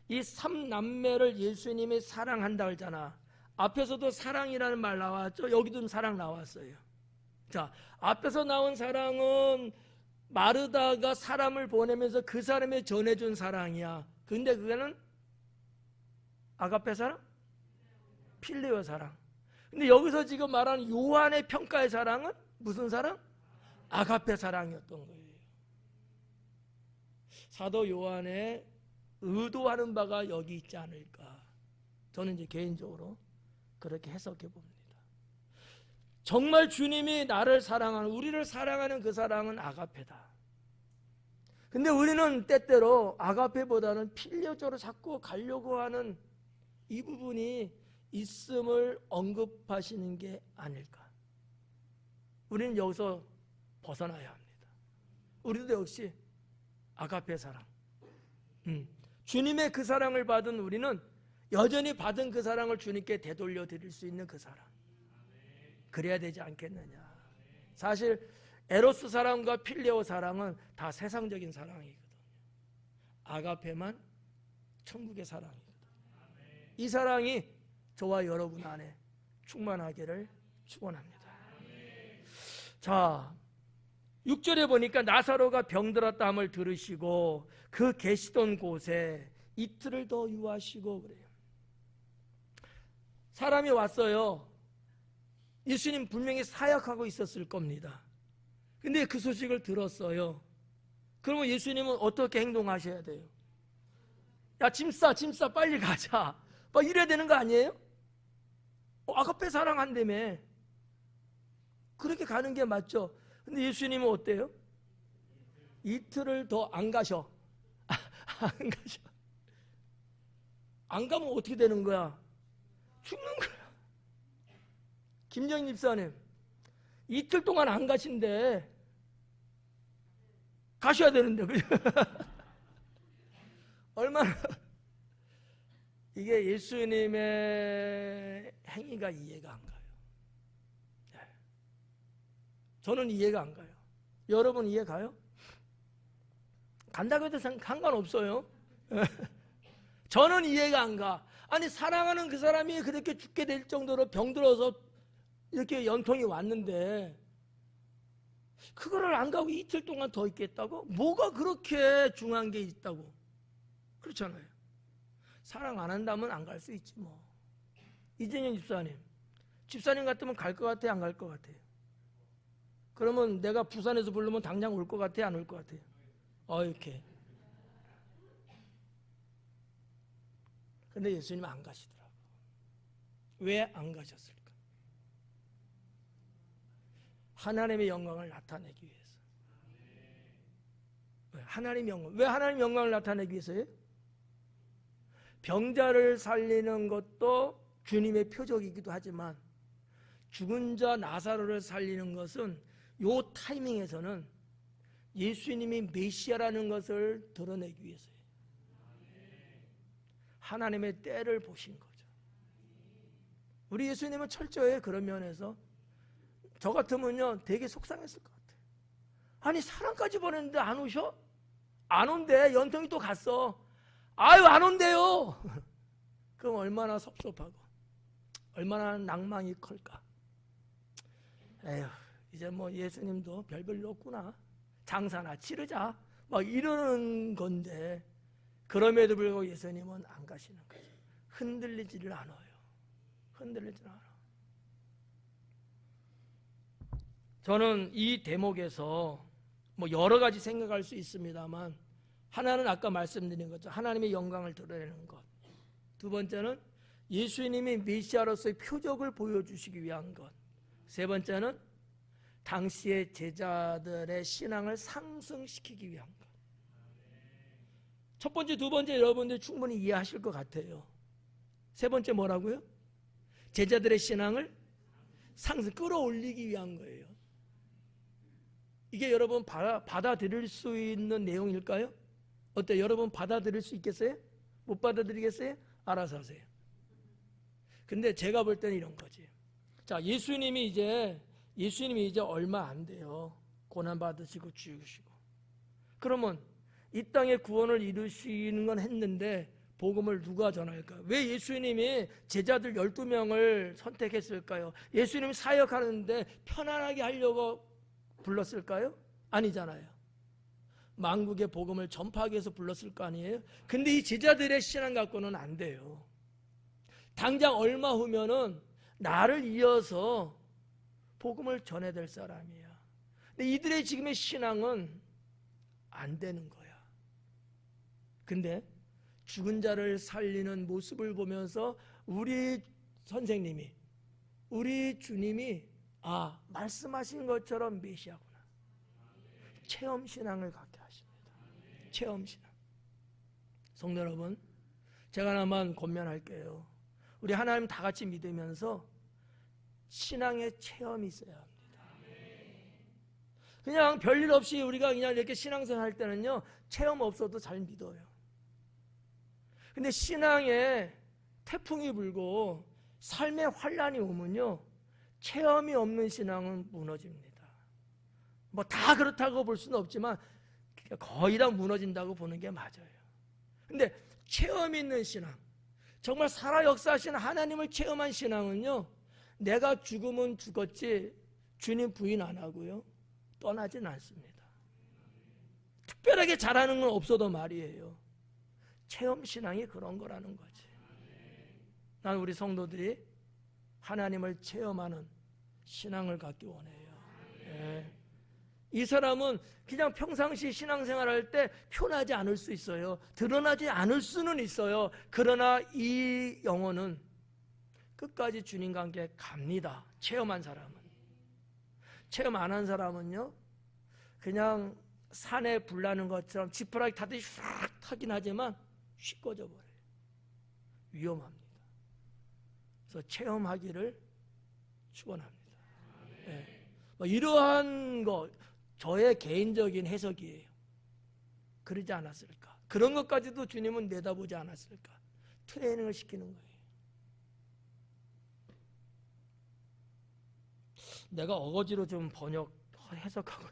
이 3남매를 예수님이 사랑한다 그러잖아. 앞에서도 사랑이라는 말 나왔죠. 여기도 사랑 나왔어요. 자, 앞에서 나온 사랑은 마르다가 사람을 보내면서 그 사람이 전해준 사랑이야. 근데 그거는 아가페 사랑? 필레오 사랑. 근데 여기서 지금 말하는 요한의 평가의 사랑은 무슨 사랑? 아가페 사랑이었던 거예요. 사도 요한의 의도하는 바가 여기 있지 않을까. 저는 이제 개인적으로 그렇게 해석해 봅니다. 정말 주님이 나를 사랑하는, 우리를 사랑하는 그 사랑은 아가페다. 근데 우리는 때때로 아가페보다는 필요적으로 자꾸 가려고 하는 이 부분이 있음을 언급하시는 게 아닐까. 우리는 여기서 벗어나야 합니다. 우리도 역시 아가페 사랑, 주님의 그 사랑을 받은 우리는 여전히 받은 그 사랑을 주님께 되돌려 드릴 수 있는 그 사랑, 그래야 되지 않겠느냐. 사실 에로스 사랑과 필레오 사랑은 다 세상적인 사랑이거든요. 아가페만 천국의 사랑이거든요. 이 사랑이 저와 여러분 안에 충만하기를 축원합니다. 자, 6절에 보니까 나사로가 병들었다 함을 들으시고 그 계시던 곳에 이틀을 더 유하시고 그래요. 사람이 왔어요. 예수님 분명히 사역하고 있었을 겁니다. 근데 그 소식을 들었어요. 그러면 예수님은 어떻게 행동하셔야 돼요? 야, 짐 싸 빨리 가자, 막 이래야 되는 거 아니에요? 아가페 사랑한다며. 그렇게 가는 게 맞죠. 근데 예수님은 어때요? 이틀을 더 안 가셔. 안 가셔. 안 가면 어떻게 되는 거야? 죽는 거야. 김정인 집사님, 이틀 동안 안 가신대. 가셔야 되는데, 그죠? 얼마나 이게 예수님의 행위가 이해가 안 가요. 저는 이해가 안 가요. 여러분 이해 가요? 간다고 해도 상관없어요. 저는 이해가 안 가. 아니, 사랑하는 그 사람이 그렇게 죽게 될 정도로 병들어서 이렇게 연통이 왔는데 그거를 안 가고 이틀 동안 더 있겠다고? 뭐가 그렇게 중요한 게 있다고? 그렇잖아요. 사랑 안 한다면 안 갈 수 있지 뭐. 이재년 집사님 같으면 갈 것 같아요, 안 갈 것 같아요? 그러면 내가 부산에서 부르면 당장 올 것 같아요, 안 올 것 같아요? 이렇게. 근데 예수님은 안 가시더라고. 왜 안 가셨을까? 하나님의 영광을 나타내기 위해서. 하나님의 영광. 왜 하나님의 영광을 나타내기 위해서요? 병자를 살리는 것도 주님의 표적이기도 하지만 죽은 자 나사로를 살리는 것은 요 타이밍에서는 예수님이 메시아라는 것을 드러내기 위해서예요. 하나님의 때를 보신 거죠. 우리 예수님은 철저해요. 그런 면에서 저 같으면요 되게 속상했을 것 같아요. 아니, 사랑까지 보냈는데 안 오셔? 안 온대. 연통이 또 갔어. 아유, 안 온대요. 그럼 얼마나 섭섭하고 얼마나 낭망이 클까. 에휴, 이제 뭐 예수님도 별별로 없구나, 장사나 치르자, 막 이러는 건데, 그럼에도 불구하고 예수님은 안 가시는 거죠. 흔들리지를 않아요. 흔들리지를 않아. 저는 이 대목에서 뭐 여러 가지 생각할 수 있습니다만, 하나는 아까 말씀드린 거죠. 하나님의 영광을 드러내는 것. 두 번째는 예수님이 메시아로서의 표적을 보여주시기 위한 것. 세 번째는 당시의 제자들의 신앙을 상승시키기 위한 것. 첫 번째, 두 번째 여러분들 충분히 이해하실 것 같아요. 세 번째 뭐라고요? 제자들의 신앙을 끌어올리기 위한 거예요. 이게 여러분 받아들일 수 있는 내용일까요? 어때요? 여러분 받아들일 수 있겠어요? 못 받아들이겠어요? 알아서 하세요. 근데 제가 볼 때는 이런 거지. 자, 예수님이 이제 얼마 안 돼요. 고난 받으시고 죽으시고. 그러면 이 땅에 구원을 이루시는 건 했는데 복음을 누가 전할까요? 왜 예수님이 제자들 12명을 선택했을까요? 예수님이 사역하는데 편안하게 하려고 불렀을까요? 아니잖아요. 만국의 복음을 전파하기 위해서 불렀을 거 아니에요? 근데 이 제자들의 신앙 갖고는 안 돼요. 당장 얼마 후면은 나를 이어서 복음을 전해야 될 사람이야. 근데 이들의 지금의 신앙은 안 되는 거야. 근데 죽은 자를 살리는 모습을 보면서 우리 선생님이, 우리 주님이 말씀하신 것처럼 메시아구나. 체험신앙을 갖게 하십니다. 체험신앙. 성도 여러분, 제가 하나만 권면할게요. 우리 하나님 다 같이 믿으면서 신앙의 체험이 있어야 합니다. 그냥 별일 없이 우리가 그냥 이렇게 신앙생활 할 때는요, 체험 없어도 잘 믿어요. 근데 신앙에 태풍이 불고 삶의 환란이 오면요, 체험이 없는 신앙은 무너집니다. 뭐 다 그렇다고 볼 수는 없지만 거의 다 무너진다고 보는 게 맞아요. 근데 체험 있는 신앙, 정말 살아 역사하시는 하나님을 체험한 신앙은요, 내가 죽으면 죽었지 주님 부인 안 하고요, 떠나진 않습니다. 특별하게 잘하는 건 없어도 말이에요. 체험 신앙이 그런 거라는 거지. 난 우리 성도들이 하나님을 체험하는 신앙을 갖기 원해요. 예. 이 사람은 그냥 평상시 신앙생활할 때 표현하지 않을 수 있어요. 드러나지 않을 수는 있어요. 그러나 이 영혼은 끝까지 주님과 함께 갑니다. 체험한 사람은. 체험 안 한 사람은요, 그냥 산에 불 나는 것처럼 지푸라기 타듯이 휙 타긴 하지만 휙 꺼져버려요. 위험합니다. 그래서 체험하기를 축원합니다. 네. 이러한 거 저의 개인적인 해석이에요. 그러지 않았을까? 그런 것까지도 주님은 내다보지 않았을까? 트레이닝을 시키는 거예요. 내가 어거지로 좀 해석하고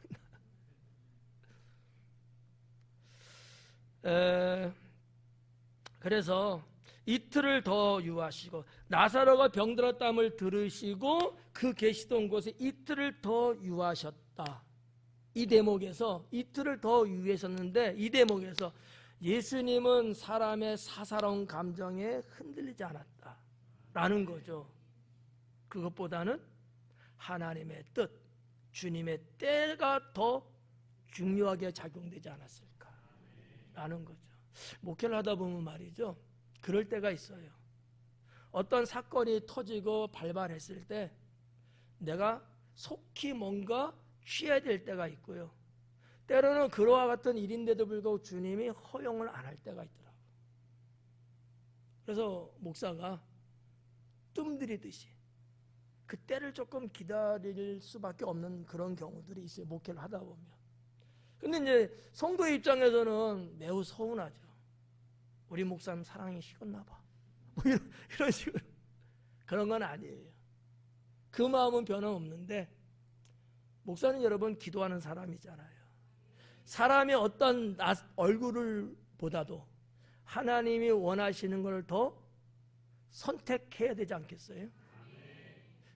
있나? 그래서 이틀을 더 유하시고, 나사로가 병들었다함을 들으시고 그 계시던 곳에 이틀을 더 유하셨다. 이 대목에서 이틀을 더 유하셨는데, 이 대목에서 예수님은 사람의 사사로운 감정에 흔들리지 않았다라는 거죠. 그것보다는 하나님의 뜻, 주님의 때가 더 중요하게 작용되지 않았을까라는 거죠. 목회를 하다 보면 말이죠, 그럴 때가 있어요. 어떤 사건이 터지고 발발했을 때 내가 속히 뭔가 취해야 될 때가 있고요, 때로는 그와 같은 일인데도 불구하고 주님이 허용을 안 할 때가 있더라고요. 그래서 목사가 뜸들이듯이 그 때를 조금 기다릴 수밖에 없는 그런 경우들이 있어요, 목회를 하다 보면. 근데 이제 성도의 입장에서는 매우 서운하죠. 우리 목사님 사랑이 식었나 봐, 뭐 이런 식으로. 그런 건 아니에요. 그 마음은 변함없는데, 목사는 여러분 기도하는 사람이잖아요. 사람의 어떤 얼굴을 보다도 하나님이 원하시는 걸 더 선택해야 되지 않겠어요?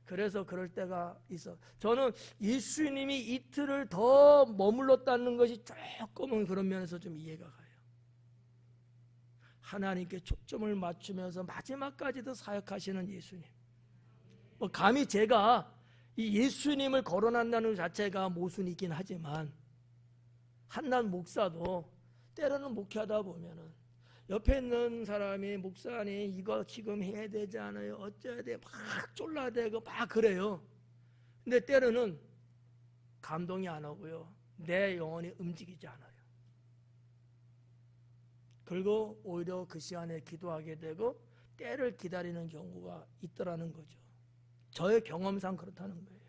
그래서 그럴 때가 있어. 저는 예수님이 이틀을 더 머물렀다는 것이 조금은 그런 면에서 좀 이해가 가요. 하나님께 초점을 맞추면서 마지막까지도 사역하시는 예수님. 감히 제가 이 예수님을 거론한다는 것 자체가 모순이긴 하지만, 한낱 목사도 때로는 목회하다 보면은 옆에 있는 사람이 목사님 이거 지금 해야 되지 않아요? 어쩌야 돼? 막 쫄라대고 막 그래요. 근데 때로는 감동이 안 오고요, 내 영혼이 움직이지 않아요. 그리고 오히려 그 시간에 기도하게 되고 때를 기다리는 경우가 있더라는 거죠. 저의 경험상 그렇다는 거예요.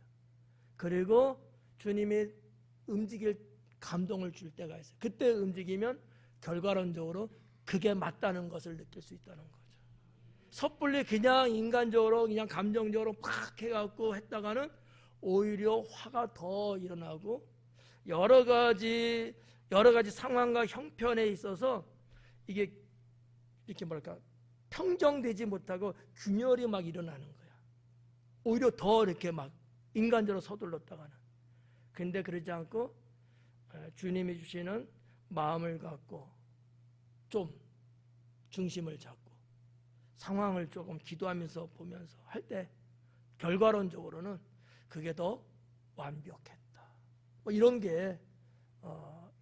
그리고 주님이 움직일 감동을 줄 때가 있어요. 그때 움직이면 결과론적으로 그게 맞다는 것을 느낄 수 있다는 거죠. 섣불리 그냥 인간적으로 그냥 감정적으로 팍 해갖고 했다가는 오히려 화가 더 일어나고 여러 가지 상황과 형편에 있어서 이게 이렇게 뭐랄까 평정되지 못하고 균열이 막 일어나는 거야. 오히려 더 이렇게 막 인간적으로 서둘렀다가는. 근데 그러지 않고 주님이 주시는 마음을 갖고 좀 중심을 잡고 상황을 조금 기도하면서 보면서 할 때 결과론적으로는 그게 더 완벽했다. 이런 게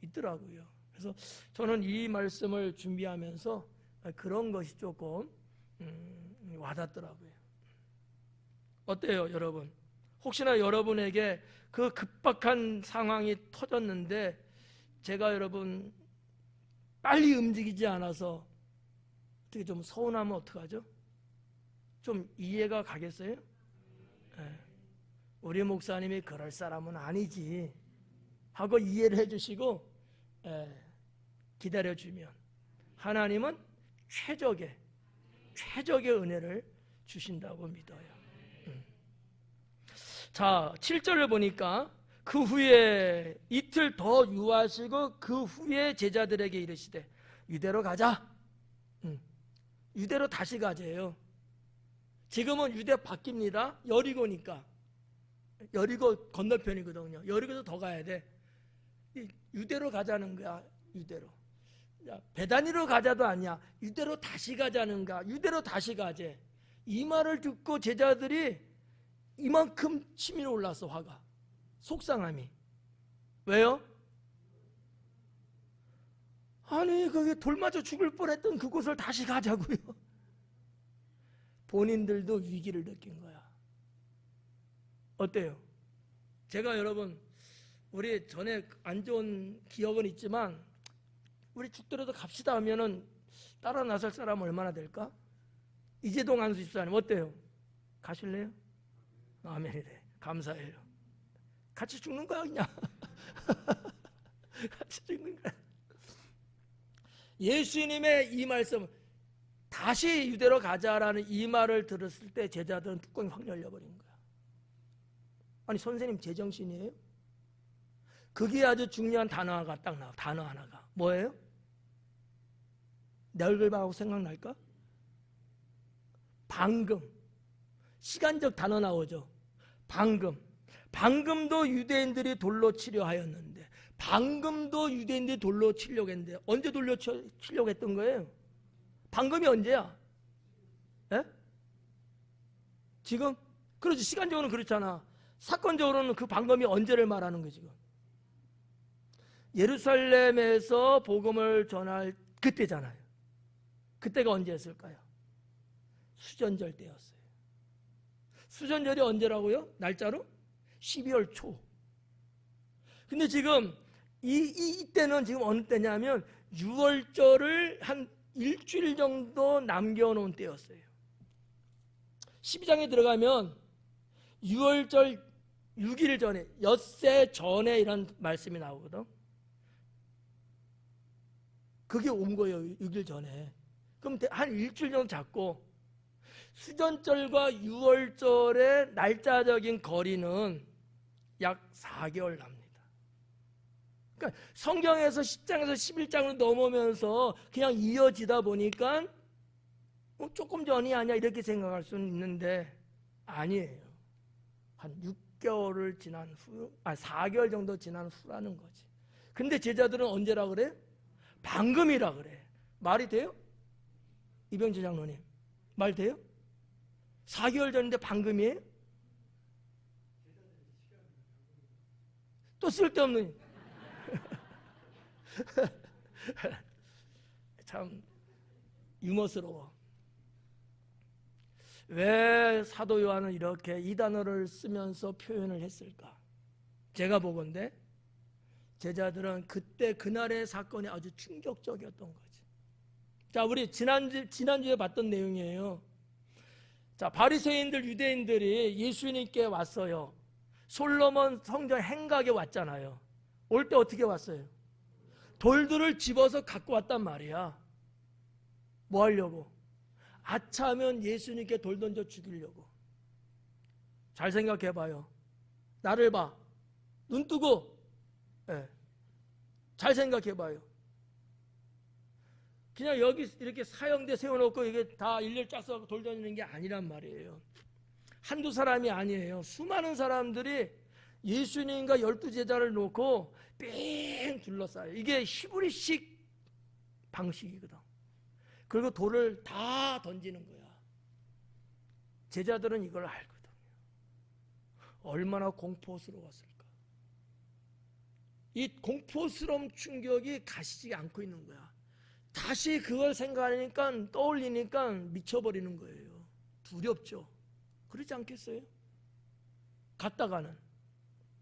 있더라고요. 그래서 저는 이 말씀을 준비하면서 그런 것이 조금 와닿더라고요. 어때요, 여러분? 혹시나 여러분에게 그 급박한 상황이 터졌는데 제가 여러분 빨리 움직이지 않아서 어떻게 좀 서운하면 어떡하죠? 좀 이해가 가겠어요? 네. 우리 목사님이 그럴 사람은 아니지. 하고 이해를 해주시고 기다려주면 하나님은 최적의 은혜를 주신다고 믿어요. 자, 7절을 보니까 그 후에 이틀 더 유하시고 그 후에 제자들에게 이르시되 유대로 가자. 유대로 다시 가재요. 지금은 유대 바뀝니다. 여리고니까. 여리고 건너편이거든요. 여리고도 더 가야 돼. 유대로 가자는 거야. 유대로. 베다니로 가자도 아니야. 유대로 다시 가자는가. 유대로 다시 가재. 이 말을 듣고 제자들이 이만큼 치밀어 올랐어. 화가. 속상함이. 왜요? 아니 그게 돌 맞아 죽을 뻔했던 그곳을 다시 가자고요. 본인들도 위기를 느낀 거야. 어때요? 제가 여러분 우리 전에 안 좋은 기억은 있지만 우리 죽더라도 갑시다 하면은 따라 나설 사람 얼마나 될까? 이재동 안수 집사님 어때요? 가실래요? 아멘이래. 감사해요. 같이 죽는 거야 그냥. 같이 죽는 거야. 예수님의 이 말씀 다시 유대로 가자라는 이 말을 들었을 때 제자들은 뚜껑이 확 열려버린 거야. 아니 선생님 제정신이에요? 그게 아주 중요한 단어가 딱 나와. 단어 하나가 뭐예요? 내 얼굴 봐하고 생각날까? 방금. 시간적 단어 나오죠. 방금도 유대인들이 돌로 치려 하였는데 방금도 유대인들이 돌로 치려고 했는데 언제 돌로 치려고 했던 거예요? 방금이 언제야? 에? 지금? 그렇지. 시간적으로는 그렇잖아. 사건적으로는 그 방금이 언제를 말하는 거지 지금. 예루살렘에서 복음을 전할 그때잖아요. 그때가 언제였을까요? 수전절 때였어요. 수전절이 언제라고요? 날짜로? 12월 초. 근데 지금 이때는 지금 어느 때냐면 6월절을 한 일주일 정도 남겨놓은 때였어요. 12장에 들어가면 6월절 6일 전에 엿새 전에 이런 말씀이 나오거든. 그게 온 거예요. 6일 전에. 그럼 한 일주일 정도 잡고 수전절과 6월절의 날짜적인 거리는 약 4개월 납니다. 그러니까 성경에서 10장에서 11장으로 넘으면서 그냥 이어지다 보니까 조금 전이 아니야 이렇게 생각할 수는 있는데 아니에요. 한 6개월을 지난 후, 4개월 정도 지난 후라는 거지. 근데 제자들은 언제라 그래? 방금이라 그래. 말이 돼요? 이병재 장로님 말 돼요? 4개월 전인데 방금이에요? 또 쓸데없는 참 유머스러워. 왜 사도 요한은 이렇게 이 단어를 쓰면서 표현을 했을까? 제가 보건대 제자들은 그때 그날의 사건이 아주 충격적이었던 거지. 자, 우리 지난주에 봤던 내용이에요. 자, 바리새인들 유대인들이 예수님께 왔어요. 솔로몬 성전 행각에 왔잖아요. 올 때 어떻게 왔어요? 돌들을 집어서 갖고 왔단 말이야. 뭐 하려고? 아차하면 예수님께 돌 던져 죽이려고. 잘 생각해봐요. 나를 봐. 눈 뜨고. 네. 잘 생각해봐요. 그냥 여기 이렇게 사형대 세워놓고 이게 다 일렬 짜서 돌 던지는 게 아니란 말이에요. 한두 사람이 아니에요. 수많은 사람들이 예수님과 12제자를 놓고 뺑 둘러싸요. 이게 히브리식 방식이거든. 그리고 돌을 다 던지는 거야. 제자들은 이걸 알거든요. 얼마나 공포스러웠을까. 이 공포스러운 충격이 가시지 않고 있는 거야. 다시 그걸 생각하니까 떠올리니까 미쳐버리는 거예요. 두렵죠. 그렇지 않겠어요? 갔다가는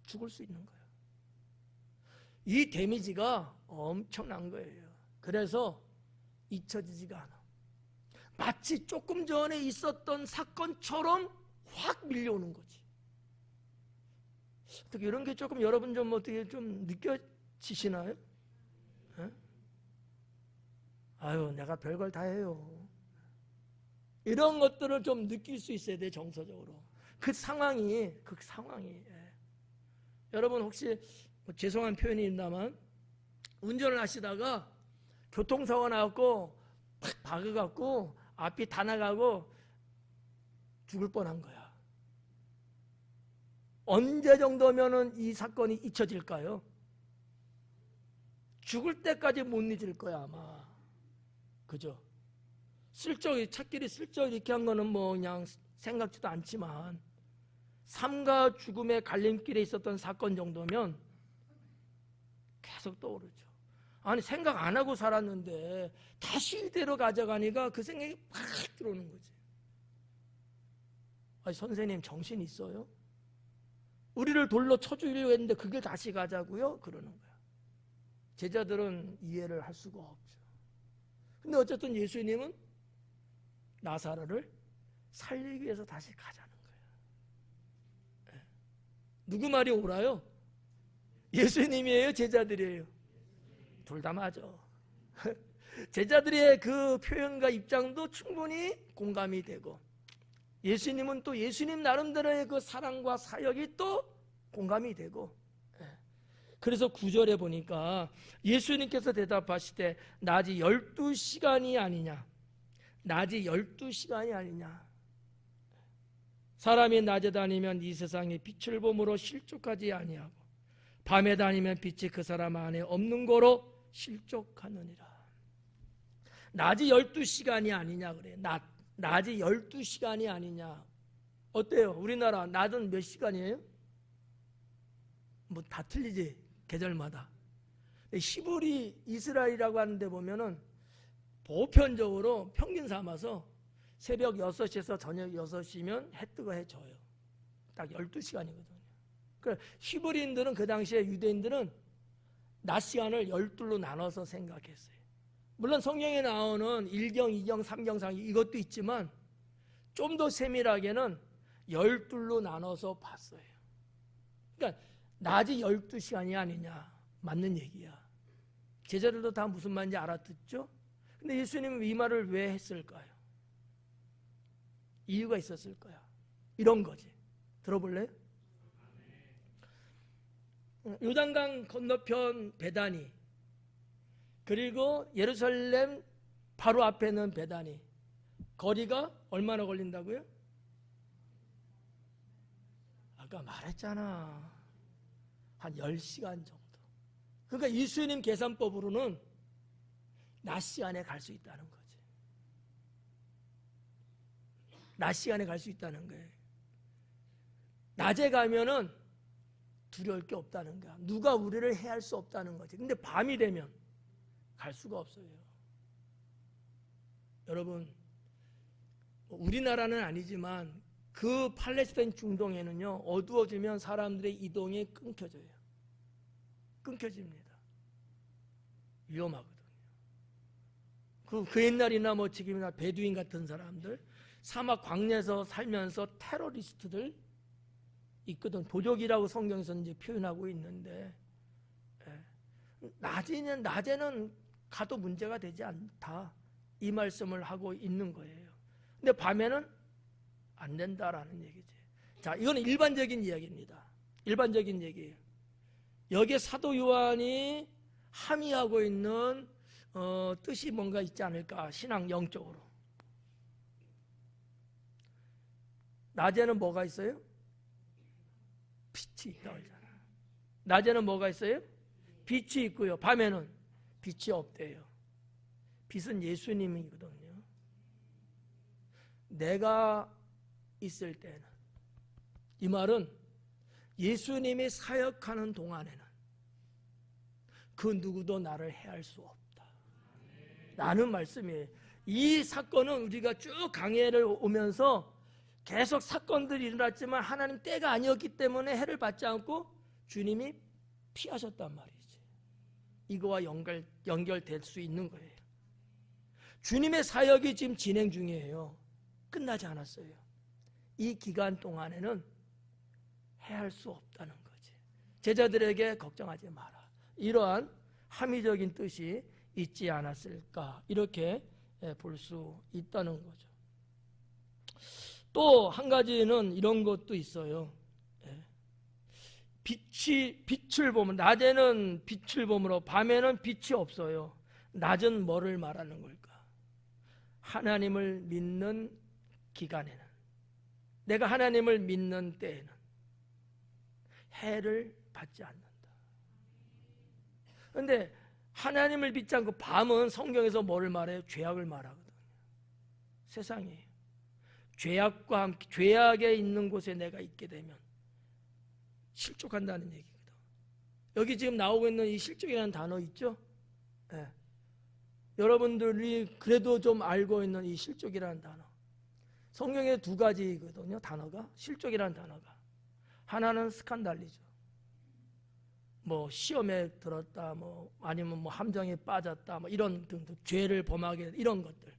죽을 수 있는 거예요. 이 데미지가 엄청난 거예요. 그래서 잊혀지지가 않아. 마치 조금 전에 있었던 사건처럼 확 밀려오는 거지. 어떻게 이런 게 조금 여러분 좀 어떻게 좀 느껴지시나요? 에? 아유, 내가 별걸 다 해요. 이런 것들을 좀 느낄 수 있어야 돼, 정서적으로. 그 상황이. 예. 여러분 혹시 뭐 죄송한 표현이 있나만 운전을 하시다가 교통사고가 나갖고 팍 박아갖고 앞이 다 나가고 죽을 뻔한 거야. 언제 정도면은 이 사건이 잊혀질까요? 죽을 때까지 못 잊을 거야 아마. 그죠? 찾길이 슬쩍 이렇게 한 거는 뭐 그냥 생각지도 않지만 삶과 죽음의 갈림길에 있었던 사건 정도면 계속 떠오르죠. 아니 생각 안 하고 살았는데 다시 이대로 가져가니까 그 생각이 팍 들어오는 거지. 아니 선생님 정신 있어요? 우리를 돌로 쳐 죽이려고 했는데 그걸 다시 가자고요? 그러는 거야. 제자들은 이해를 할 수가 없죠. 근데 어쨌든 예수님은 나사로를 살리기 위해서 다시 가자는 거예요. 누구 말이 옳아요? 예수님이에요? 제자들이에요? 둘 다 맞아. 제자들의 그 표현과 입장도 충분히 공감이 되고 예수님은 또 예수님 나름대로의 그 사랑과 사역이 또 공감이 되고 그래서 9절에 보니까 예수님께서 대답하시되 낮이 12시간이 아니냐 낮이 12시간이 아니냐 사람이 낮에 다니면 이 세상에 빛을 봄으로 실족하지 아니하고 밤에 다니면 빛이 그 사람 안에 없는 거로 실족하느니라. 낮이 12시간이 아니냐 그래. 낮이 12시간이 아니냐. 어때요? 우리나라 낮은 몇 시간이에요? 뭐 다 틀리지 계절마다. 히브리 이스라엘이라고 하는데 보면은 보편적으로 평균 삼아서 새벽 6시에서 저녁 6시면 해 뜨고 해 져요. 딱 12시간이거든요. 그러니까 히브리인들은 그 당시에 유대인들은 낮 시간을 12로 나눠서 생각했어요. 물론 성경에 나오는 1경, 2경, 3경, 4경 이것도 있지만 좀 더 세밀하게는 12로 나눠서 봤어요. 그러니까 낮이 12시간이 아니냐 맞는 얘기야. 제자들도 다 무슨 말인지 알아듣죠? 근데 예수님은 이 말을 왜 했을까요? 이유가 있었을 거야. 이런 거지. 들어볼래요? 요단강 건너편 베다니 그리고 예루살렘 바로 앞에 있는 베다니 거리가 얼마나 걸린다고요? 아까 말했잖아. 한 10시간 정도. 그러니까 예수님 계산법으로는 낮 시간에 갈 수 있다는 거지. 낮 시간에 갈 수 있다는 거예요. 낮에 가면은 두려울 게 없다는 거야. 누가 우리를 해할 수 없다는 거지. 근데 밤이 되면 갈 수가 없어요. 여러분, 우리나라는 아니지만 그 팔레스타인 중동에는요, 어두워지면 사람들의 이동이 끊겨져요. 끊겨집니다. 위험하거든요. 그 옛날이나 뭐 지금이나 베두인 같은 사람들, 사막 광야에서 살면서 테러리스트들 있거든. 도적이라고 성경에서 이제 표현하고 있는데, 낮에는 가도 문제가 되지 않다. 이 말씀을 하고 있는 거예요. 근데 밤에는 안 된다라는 얘기지. 자, 이거는 일반적인 이야기입니다. 일반적인 얘기예요. 여기에 사도 요한이 함의하고 있는 뜻이 뭔가 있지 않을까? 신앙 영적으로. 낮에는 뭐가 있어요? 빛이 있다고 하잖아. 낮에는 뭐가 있어요? 빛이 있고요. 밤에는 빛이 없대요. 빛은 예수님이거든요. 내가 있을 때는, 이 말은 예수님이 사역하는 동안에는 그 누구도 나를 해할 수 없다 라는 말씀이에요. 이 사건은 우리가 쭉 강해를 오면서 계속 사건들이 일어났지만 하나님 때가 아니었기 때문에 해를 받지 않고 주님이 피하셨단 말이지. 이거와 연결될 수 있는 거예요. 주님의 사역이 지금 진행 중이에요. 끝나지 않았어요. 이 기간 동안에는 해할 수 없다는 거지. 제자들에게 걱정하지 마라. 이러한 함의적인 뜻이 있지 않았을까, 이렇게 볼 수 있다는 거죠. 또 한 가지는 이런 것도 있어요. 빛을 보면, 낮에는 빛을 보므로 밤에는 빛이 없어요. 낮은 뭐를 말하는 걸까? 하나님을 믿는 기간에는, 내가 하나님을 믿는 때에는 해를 받지 않는다. 그런데 하나님을 믿지 않고 밤은 성경에서 뭐를 말해요? 죄악을 말하거든요. 세상이에요. 죄악과 함께, 죄악에 있는 곳에 내가 있게 되면 실족한다는 얘기거든. 여기 지금 나오고 있는 이 실족이라는 단어 있죠? 네. 여러분들이 그래도 좀 알고 있는 이 실족이라는 단어, 성경에 두 가지거든요. 단어가, 실족이라는 단어가. 하나는 스칸달리죠. 뭐 시험에 들었다, 뭐 아니면 뭐 함정에 빠졌다, 뭐 이런 등등 죄를 범하게, 이런 것들,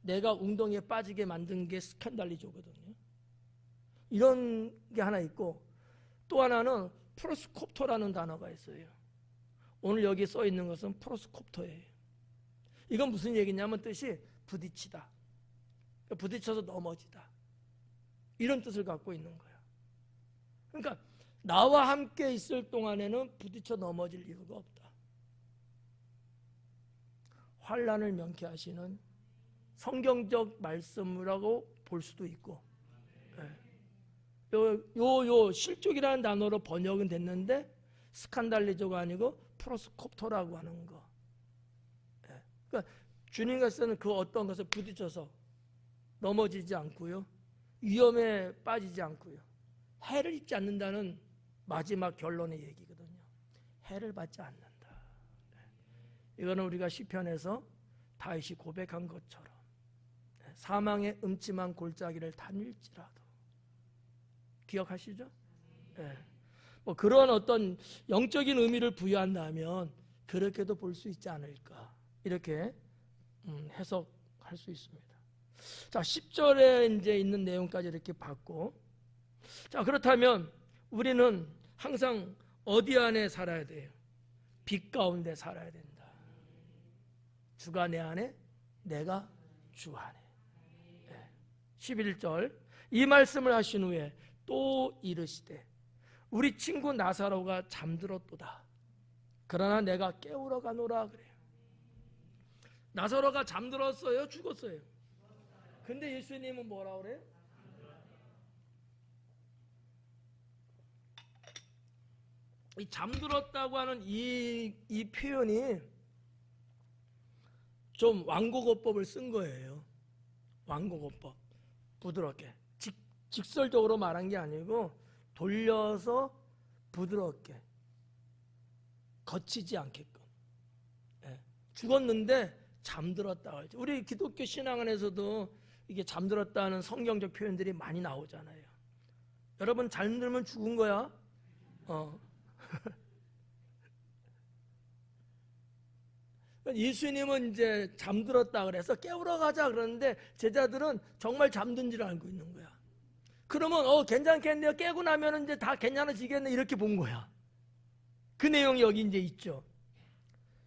내가 웅덩이에 빠지게 만든 게 스캔달리조거든요. 이런 게 하나 있고, 또 하나는 프로스콥토라는 단어가 있어요. 오늘 여기 써 있는 것은 프로스콥토예요. 이건 무슨 얘기냐면 뜻이 부딪히다, 부딪혀서 넘어지다, 이런 뜻을 갖고 있는 거예요. 그러니까 나와 함께 있을 동안에는 부딪혀 넘어질 이유가 없다. 환난을 명쾌하시는 성경적 말씀이라고 볼 수도 있고, 요 실족이라는 단어로 번역은 됐는데 스칸달리조가 아니고 프로스콥토라고 하는 거. 그러니까 주님께서는 그 어떤 것을 부딪혀서 넘어지지 않고요, 위험에 빠지지 않고요, 해를 입지 않는다는 마지막 결론의 얘기거든요. 해를 받지 않는다. 이거는 우리가 시편에서 다윗이 고백한 것처럼 사망의 음침한 골짜기를 다닐지라도, 기억하시죠? 네. 뭐 그런 어떤 영적인 의미를 부여한다면 그렇게도 볼 수 있지 않을까, 이렇게 해석할 수 있습니다. 자, 10절에 이제 있는 내용까지 이렇게 봤고, 자, 그렇다면 우리는 항상 어디 안에 살아야 돼요? 빛 가운데 살아야 된다. 주가 내 안에, 내가 주 안에. 11절, 이 말씀을 하신 후에 또 이르시되 우리 친구 나사로가 잠들었도다. 그러나 내가 깨우러 가노라 그래요. 나사로가 잠들었어요? 죽었어요? 근데 예수님은 뭐라 그래요? 이 잠들었다고 하는 이 표현이 좀 완곡어법을 쓴 거예요. 완곡어법. 부드럽게. 직설적으로 말한 게 아니고 돌려서 부드럽게, 거치지 않게끔. 죽었는데 잠들었다고 하죠. 우리 기독교 신앙 안에서도 이게 잠들었다는 성경적 표현들이 많이 나오잖아요. 여러분, 잠들면 죽은 거야. 예수님은 이제 잠들었다 그래서 깨우러 가자 그러는데 제자들은 정말 잠든 줄 알고 있는 거야. 그러면 괜찮겠네요, 깨고 나면 이제 다 괜찮아지겠네, 이렇게 본 거야. 그 내용이 여기 이제 있죠.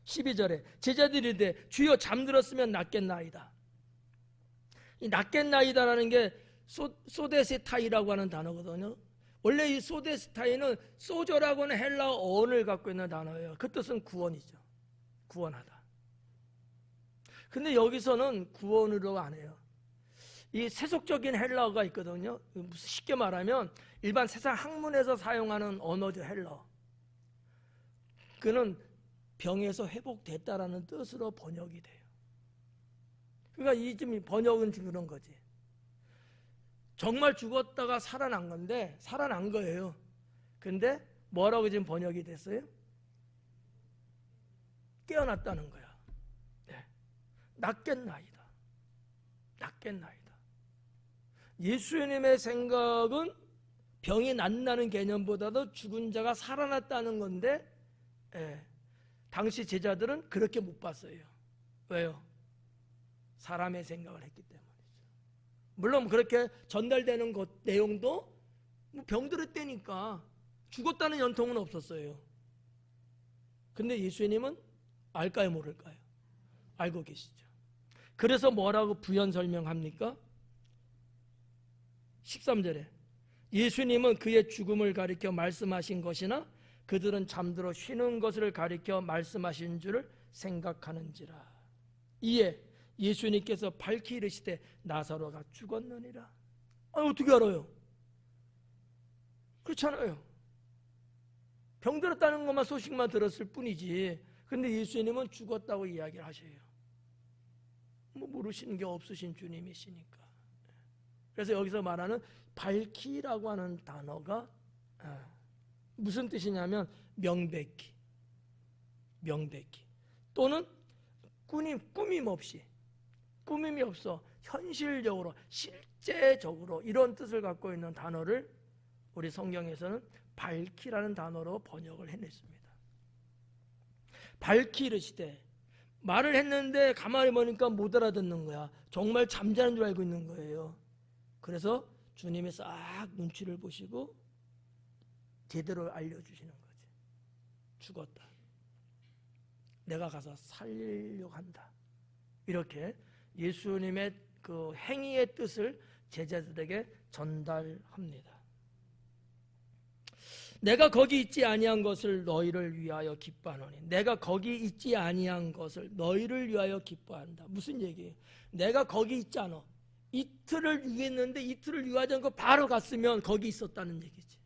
12절에 제자들이 이르되 주여 잠들었으면 낫겠나이다. 이 낫겠나이다라는 게 소데세타이라고 하는 단어거든요. 원래 이 소데세타이는 소저라고 하는 헬라어 어원을 갖고 있는 단어예요. 그 뜻은 구원이죠. 구원하다. 근데 여기서는 구원으로 안 해요. 이 세속적인 헬라어가 있거든요. 쉽게 말하면 일반 세상 학문에서 사용하는 언어죠, 헬라어. 그는 병에서 회복됐다라는 뜻으로 번역이 돼요. 그러니까 이 지금 번역은 지금 그런 거지. 정말 죽었다가 살아난 건데, 살아난 거예요. 근데 뭐라고 지금 번역이 됐어요? 깨어났다는 거야. 낫겠나이다. 낫겠나이다. 예수님의 생각은 병이 낫는다는 개념보다도 죽은 자가 살아났다는 건데, 당시 제자들은 그렇게 못 봤어요. 왜요? 사람의 생각을 했기 때문이죠. 물론 그렇게 전달되는 것, 내용도 뭐 병들었다니까 죽었다는 연통은 없었어요. 근데 예수님은 알까요, 모를까요? 알고 계시죠. 그래서 뭐라고 부연 설명합니까? 13절에 예수님은 그의 죽음을 가리켜 말씀하신 것이나 그들은 잠들어 쉬는 것을 가리켜 말씀하신 줄을 생각하는지라. 이에 예수님께서 밝히 이르시되 나사로가 죽었느니라. 어떻게 알아요? 그렇잖아요. 병들었다는 것만 소식만 들었을 뿐이지. 근데 예수님은 죽었다고 이야기를 하셔요. 모르시는 게 없으신 주님이시니까. 그래서 여기서 말하는 밝히라고 하는 단어가 무슨 뜻이냐면 명백히 또는 꾸밈 없이, 꾸밈이 없어 현실적으로 실제적으로 이런 뜻을 갖고 있는 단어를 우리 성경에서는 밝히라는 단어로 번역을 해냈습니다. 밝히 이르시되, 말을 했는데 가만히 보니까 못 알아듣는 거야. 정말 잠자는 줄 알고 있는 거예요. 그래서 주님이 싹 눈치를 보시고 제대로 알려주시는 거지. 죽었다. 내가 가서 살리려고 한다. 이렇게 예수님의 그 행위의 뜻을 제자들에게 전달합니다. 내가 거기 있지 아니한 것을 너희를 위하여 기뻐하노니. 내가 거기 있지 아니한 것을 너희를 위하여 기뻐한다. 무슨 얘기예요? 내가 거기 있지 않아. 이틀을 유했는데 이틀을 유하지 않고 바로 갔으면 거기 있었다는 얘기지.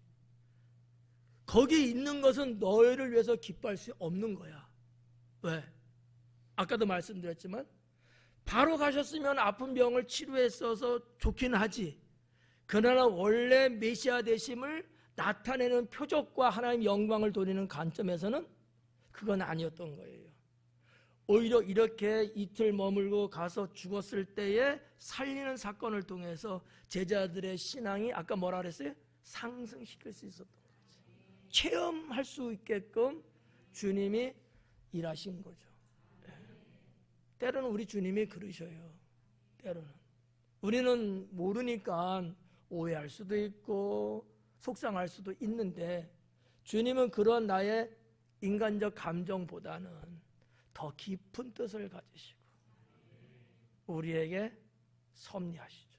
거기 있는 것은 너희를 위해서 기뻐할 수 없는 거야. 왜? 아까도 말씀드렸지만 바로 가셨으면 아픈 병을 치료했어서 좋긴 하지. 그러나 원래 메시아 되심을 나타내는 표적과 하나님 영광을 돌리는 관점에서는 그건 아니었던 거예요. 오히려 이렇게 이틀 머물고 가서 죽었을 때에 살리는 사건을 통해서 제자들의 신앙이 아까 뭐라 그랬어요? 상승시킬 수 있었던 거지. 체험할 수 있게끔 주님이 일하신 거죠. 때로는 우리 주님이 그러셔요. 때로는 우리는 모르니까 오해할 수도 있고 속상할 수도 있는데 주님은 그런 나의 인간적 감정보다는 더 깊은 뜻을 가지시고 우리에게 섭리하시죠.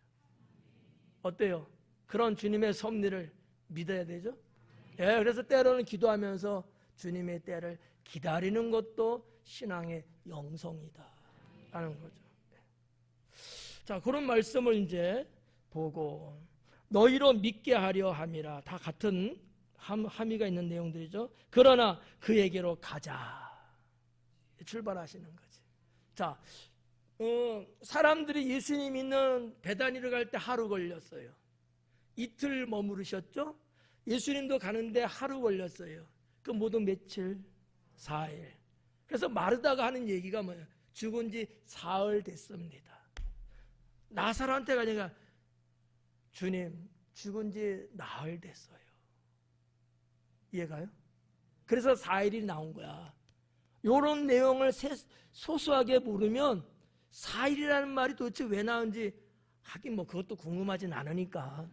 어때요? 그런 주님의 섭리를 믿어야 되죠? 그래서 때로는 기도하면서 주님의 때를 기다리는 것도 신앙의 영성이다 라는 거죠. 자, 그런 말씀을 이제 보고 너희로 믿게 하려 함이라. 다 같은 함의가 있는 내용들이죠. 그러나 그에게로 가자. 출발하시는 거지. 자, 사람들이 예수님 있는 베다니를 갈 때 하루 걸렸어요. 이틀 머무르셨죠? 예수님도 가는데 하루 걸렸어요. 그 모두 며칠? 4일. 그래서 마르다가 하는 얘기가 뭐예요? 죽은 지 사흘 됐습니다. 나사로한테 가니까 주님 죽은 지 나흘 됐어요. 이해가요? 그래서 4일이 나온 거야. 이런 내용을 소소하게 모르면 4일이라는 말이 도대체 왜 나온지 하긴 뭐 그것도 궁금하진 않으니까.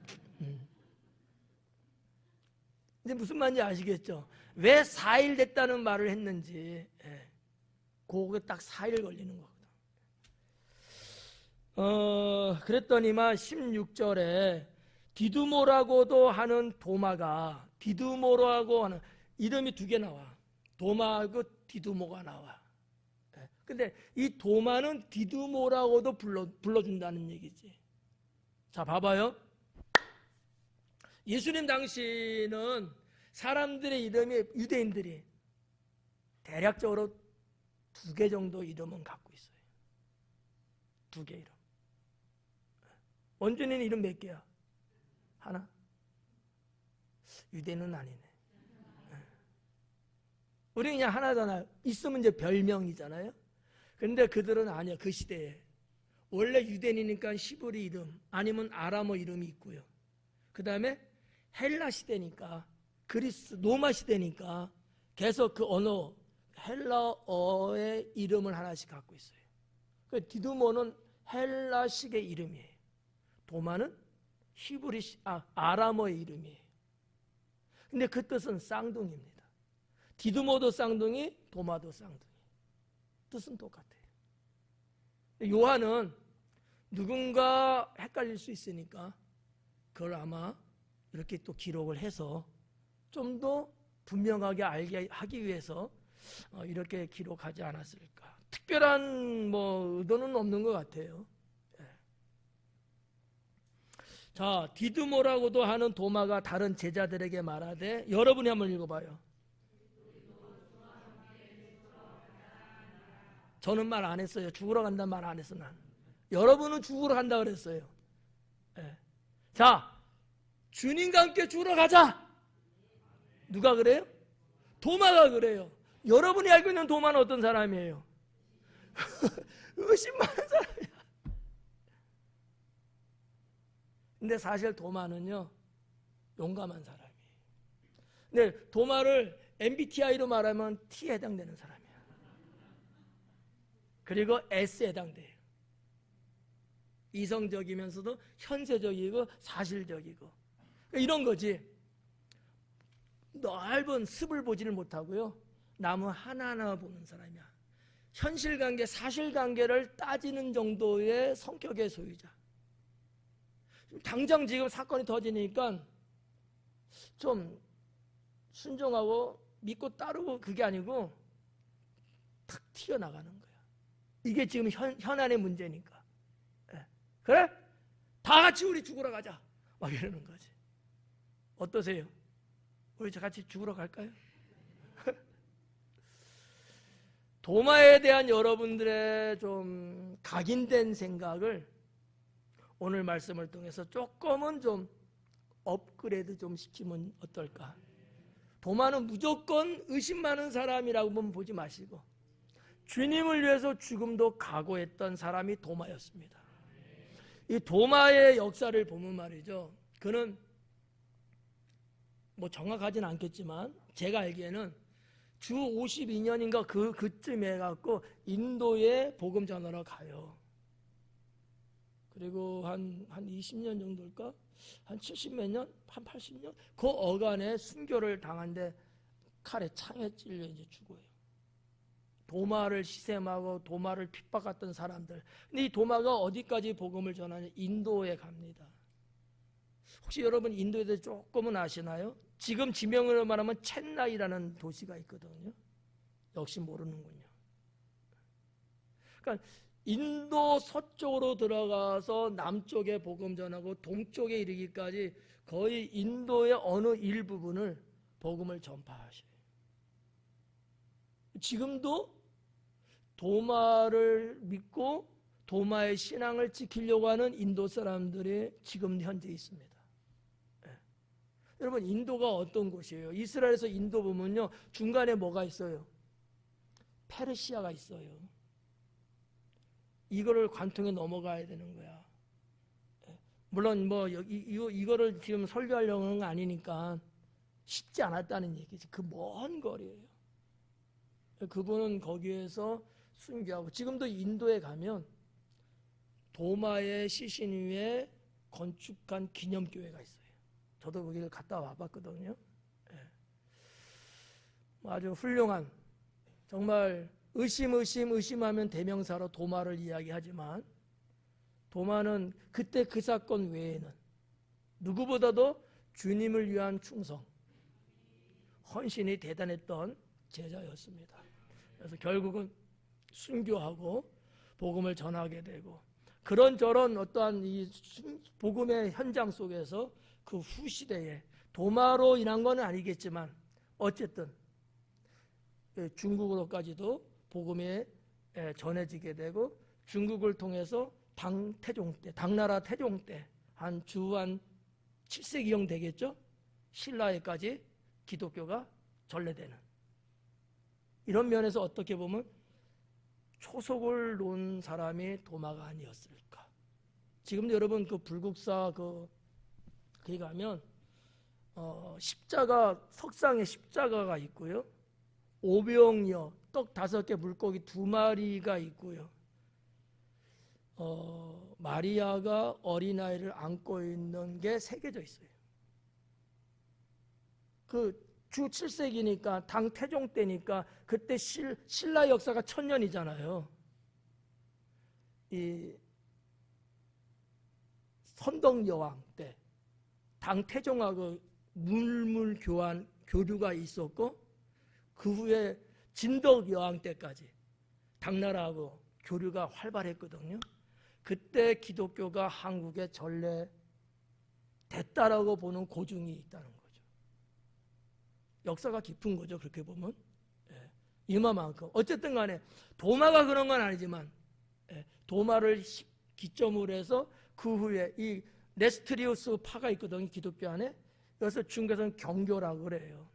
이제 무슨 말인지 아시겠죠? 왜 4일 됐다는 말을 했는지. 그게 딱 4일 걸리는 거거든. 그랬더니만 16절에 디두모라고도 하는 도마가, 디두모라고 하는 이름이 두 개 나와. 도마하고 디두모가 나와. 근데 이 도마는 디두모라고도 불러준다는 얘기지. 자, 봐봐요. 예수님 당시는 사람들의 이름이, 유대인들이 대략적으로 2개 정도 이름은 갖고 있어요. 2개 이름. 원준이는 이름 몇 개야? 하나? 유대는 아니네. 우리 그냥 하나잖아요. 있으면 이제 별명이잖아요. 근데 그들은 아니야. 그 시대에 원래 유대인이니까 히브리 이름 아니면 아람어 이름이 있고요. 그 다음에 헬라 시대니까 그리스 로마 시대니까 계속 그 언어 헬라어의 이름을 하나씩 갖고 있어요. 그 디두모는 헬라식의 이름이에요. 도마는 아람어의 이름이에요. 근데 그 뜻은 쌍둥이입니다. 디두모도 쌍둥이, 도마도 쌍둥이. 뜻은 똑같아요. 요한은 누군가 헷갈릴 수 있으니까 그걸 아마 이렇게 또 기록을 해서 좀 더 분명하게 알게 하기 위해서 이렇게 기록하지 않았을까. 특별한 의도는 없는 것 같아요. 자, 디두모라고도 하는 도마가 다른 제자들에게 말하되, 여러분이 한번 읽어봐요. 저는 말 안 했어요. 죽으러 간다는 말 안 했어. 난. 여러분은 죽으러 간다 그랬어요. 자, 주님과 함께 죽으러 가자. 누가 그래요? 도마가 그래요. 여러분이 알고 있는 도마는 어떤 사람이에요? 의심 많은 사람이야. 근데 사실 도마는요, 용감한 사람이에요. 근데 도마를 MBTI로 말하면 T에 해당되는 사람이야. 그리고 S에 해당돼요. 이성적이면서도 현세적이고 사실적이고. 이런 거지. 넓은 습을 보지를 못하고요, 나무 하나하나 보는 사람이야. 현실관계, 사실관계를 따지는 정도의 성격의 소유자. 당장 지금 사건이 터지니까 좀 순종하고 믿고 따르고 그게 아니고 탁 튀어나가는 거야. 이게 지금 현안의 문제니까. 그래? 다 같이 우리 죽으러 가자. 막 이러는 거지. 어떠세요? 우리 같이 죽으러 갈까요? 도마에 대한 여러분들의 좀 각인된 생각을 오늘 말씀을 통해서 조금은 좀 업그레이드 좀 시키면 어떨까? 도마는 무조건 의심 많은 사람이라고만 보지 마시고 주님을 위해서 죽음도 각오했던 사람이 도마였습니다. 이 도마의 역사를 보면 말이죠, 그는 정확하진 않겠지만 제가 알기에는 주 52년인가 그쯤 해갖고 인도에 복음 전하러 가요. 그리고 한 20년 정도일까? 한 70몇 년? 한 80년? 그 어간에 순교를 당한데 칼에 창에 찔려 이제 죽어요. 도마를 시샘하고 도마를 핍박했던 사람들. 근데 이 도마가 어디까지 복음을 전하냐? 인도에 갑니다. 혹시 여러분 인도에 대해서 조금은 아시나요? 지금 지명으로 말하면 첸나이라는 도시가 있거든요. 역시 모르는군요. 그러니까 인도 서쪽으로 들어가서 남쪽에 복음 전하고 동쪽에 이르기까지 거의 인도의 어느 일부분을 복음을 전파하셔요. 지금도 도마를 믿고 도마의 신앙을 지키려고 하는 인도 사람들이 지금 현재 있습니다. 여러분, 인도가 어떤 곳이에요? 이스라엘에서 인도 보면요, 중간에 뭐가 있어요? 페르시아가 있어요. 이거를 관통해 넘어가야 되는 거야. 물론 이거를 지금 설교하려고 하는 거 아니니까 쉽지 않았다는 얘기지. 그 먼 거리예요. 그분은 거기에서 순교하고, 지금도 인도에 가면 도마의 시신 위에 건축한 기념교회가 있어요. 저도 거기를 갔다 와봤거든요. 아주 훌륭한, 정말 의심하면 대명사로 도마를 이야기하지만, 도마는 그때 그 사건 외에는 누구보다도 주님을 위한 충성, 헌신이 대단했던 제자였습니다. 그래서 결국은 순교하고 복음을 전하게 되고, 그런저런 어떠한 이 복음의 현장 속에서 그 후시대에 도마로 인한 건 아니겠지만 어쨌든 중국으로까지도 복음이 전해지게 되고, 중국을 통해서 당나라 태종 때 한 7세기경 되겠죠? 신라에까지 기독교가 전래되는, 이런 면에서 어떻게 보면 초석을 놓은 사람이 도마가 아니었을까. 지금도 여러분 그 불국사 거기 가면 십자가, 석상에 십자가가 있고요, 오병이어, 떡 5개, 물고기 2마리가 있고요, 마리아가 어린아이를 안고 있는 게 새겨져 있어요. 주 7세기니까 당 태종 때니까 그때 신라 역사가 1000년이잖아요. 이 선덕 여왕 때 당 태종하고 물물 교류가 있었고, 그 후에 진덕 여왕 때까지 당나라하고 교류가 활발했거든요. 그때 기독교가 한국에 전래됐다라고 보는 고증이 있다는 거죠. 역사가 깊은 거죠, 그렇게 보면. 이마만큼. 어쨌든 간에 도마가 그런 건 아니지만, 도마를 기점으로 해서 그 후에 이 네스트리우스 파가 있거든요, 기독교 안에. 그래서 중국에서는 경교라고 그래요.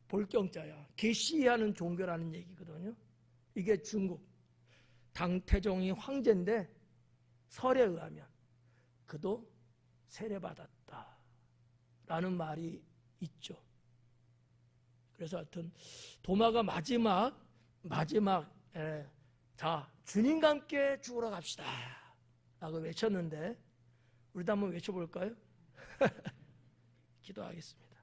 볼경자야. 계시하는 종교라는 얘기거든요. 이게 중국 당태종이 황제인데, 설에 의하면 그도 세례받았다 라는 말이 있죠. 그래서 하여튼 도마가 마지막 자, 주님과 함께 죽으러 갑시다 라고 외쳤는데, 우리도 한번 외쳐볼까요? 기도하겠습니다.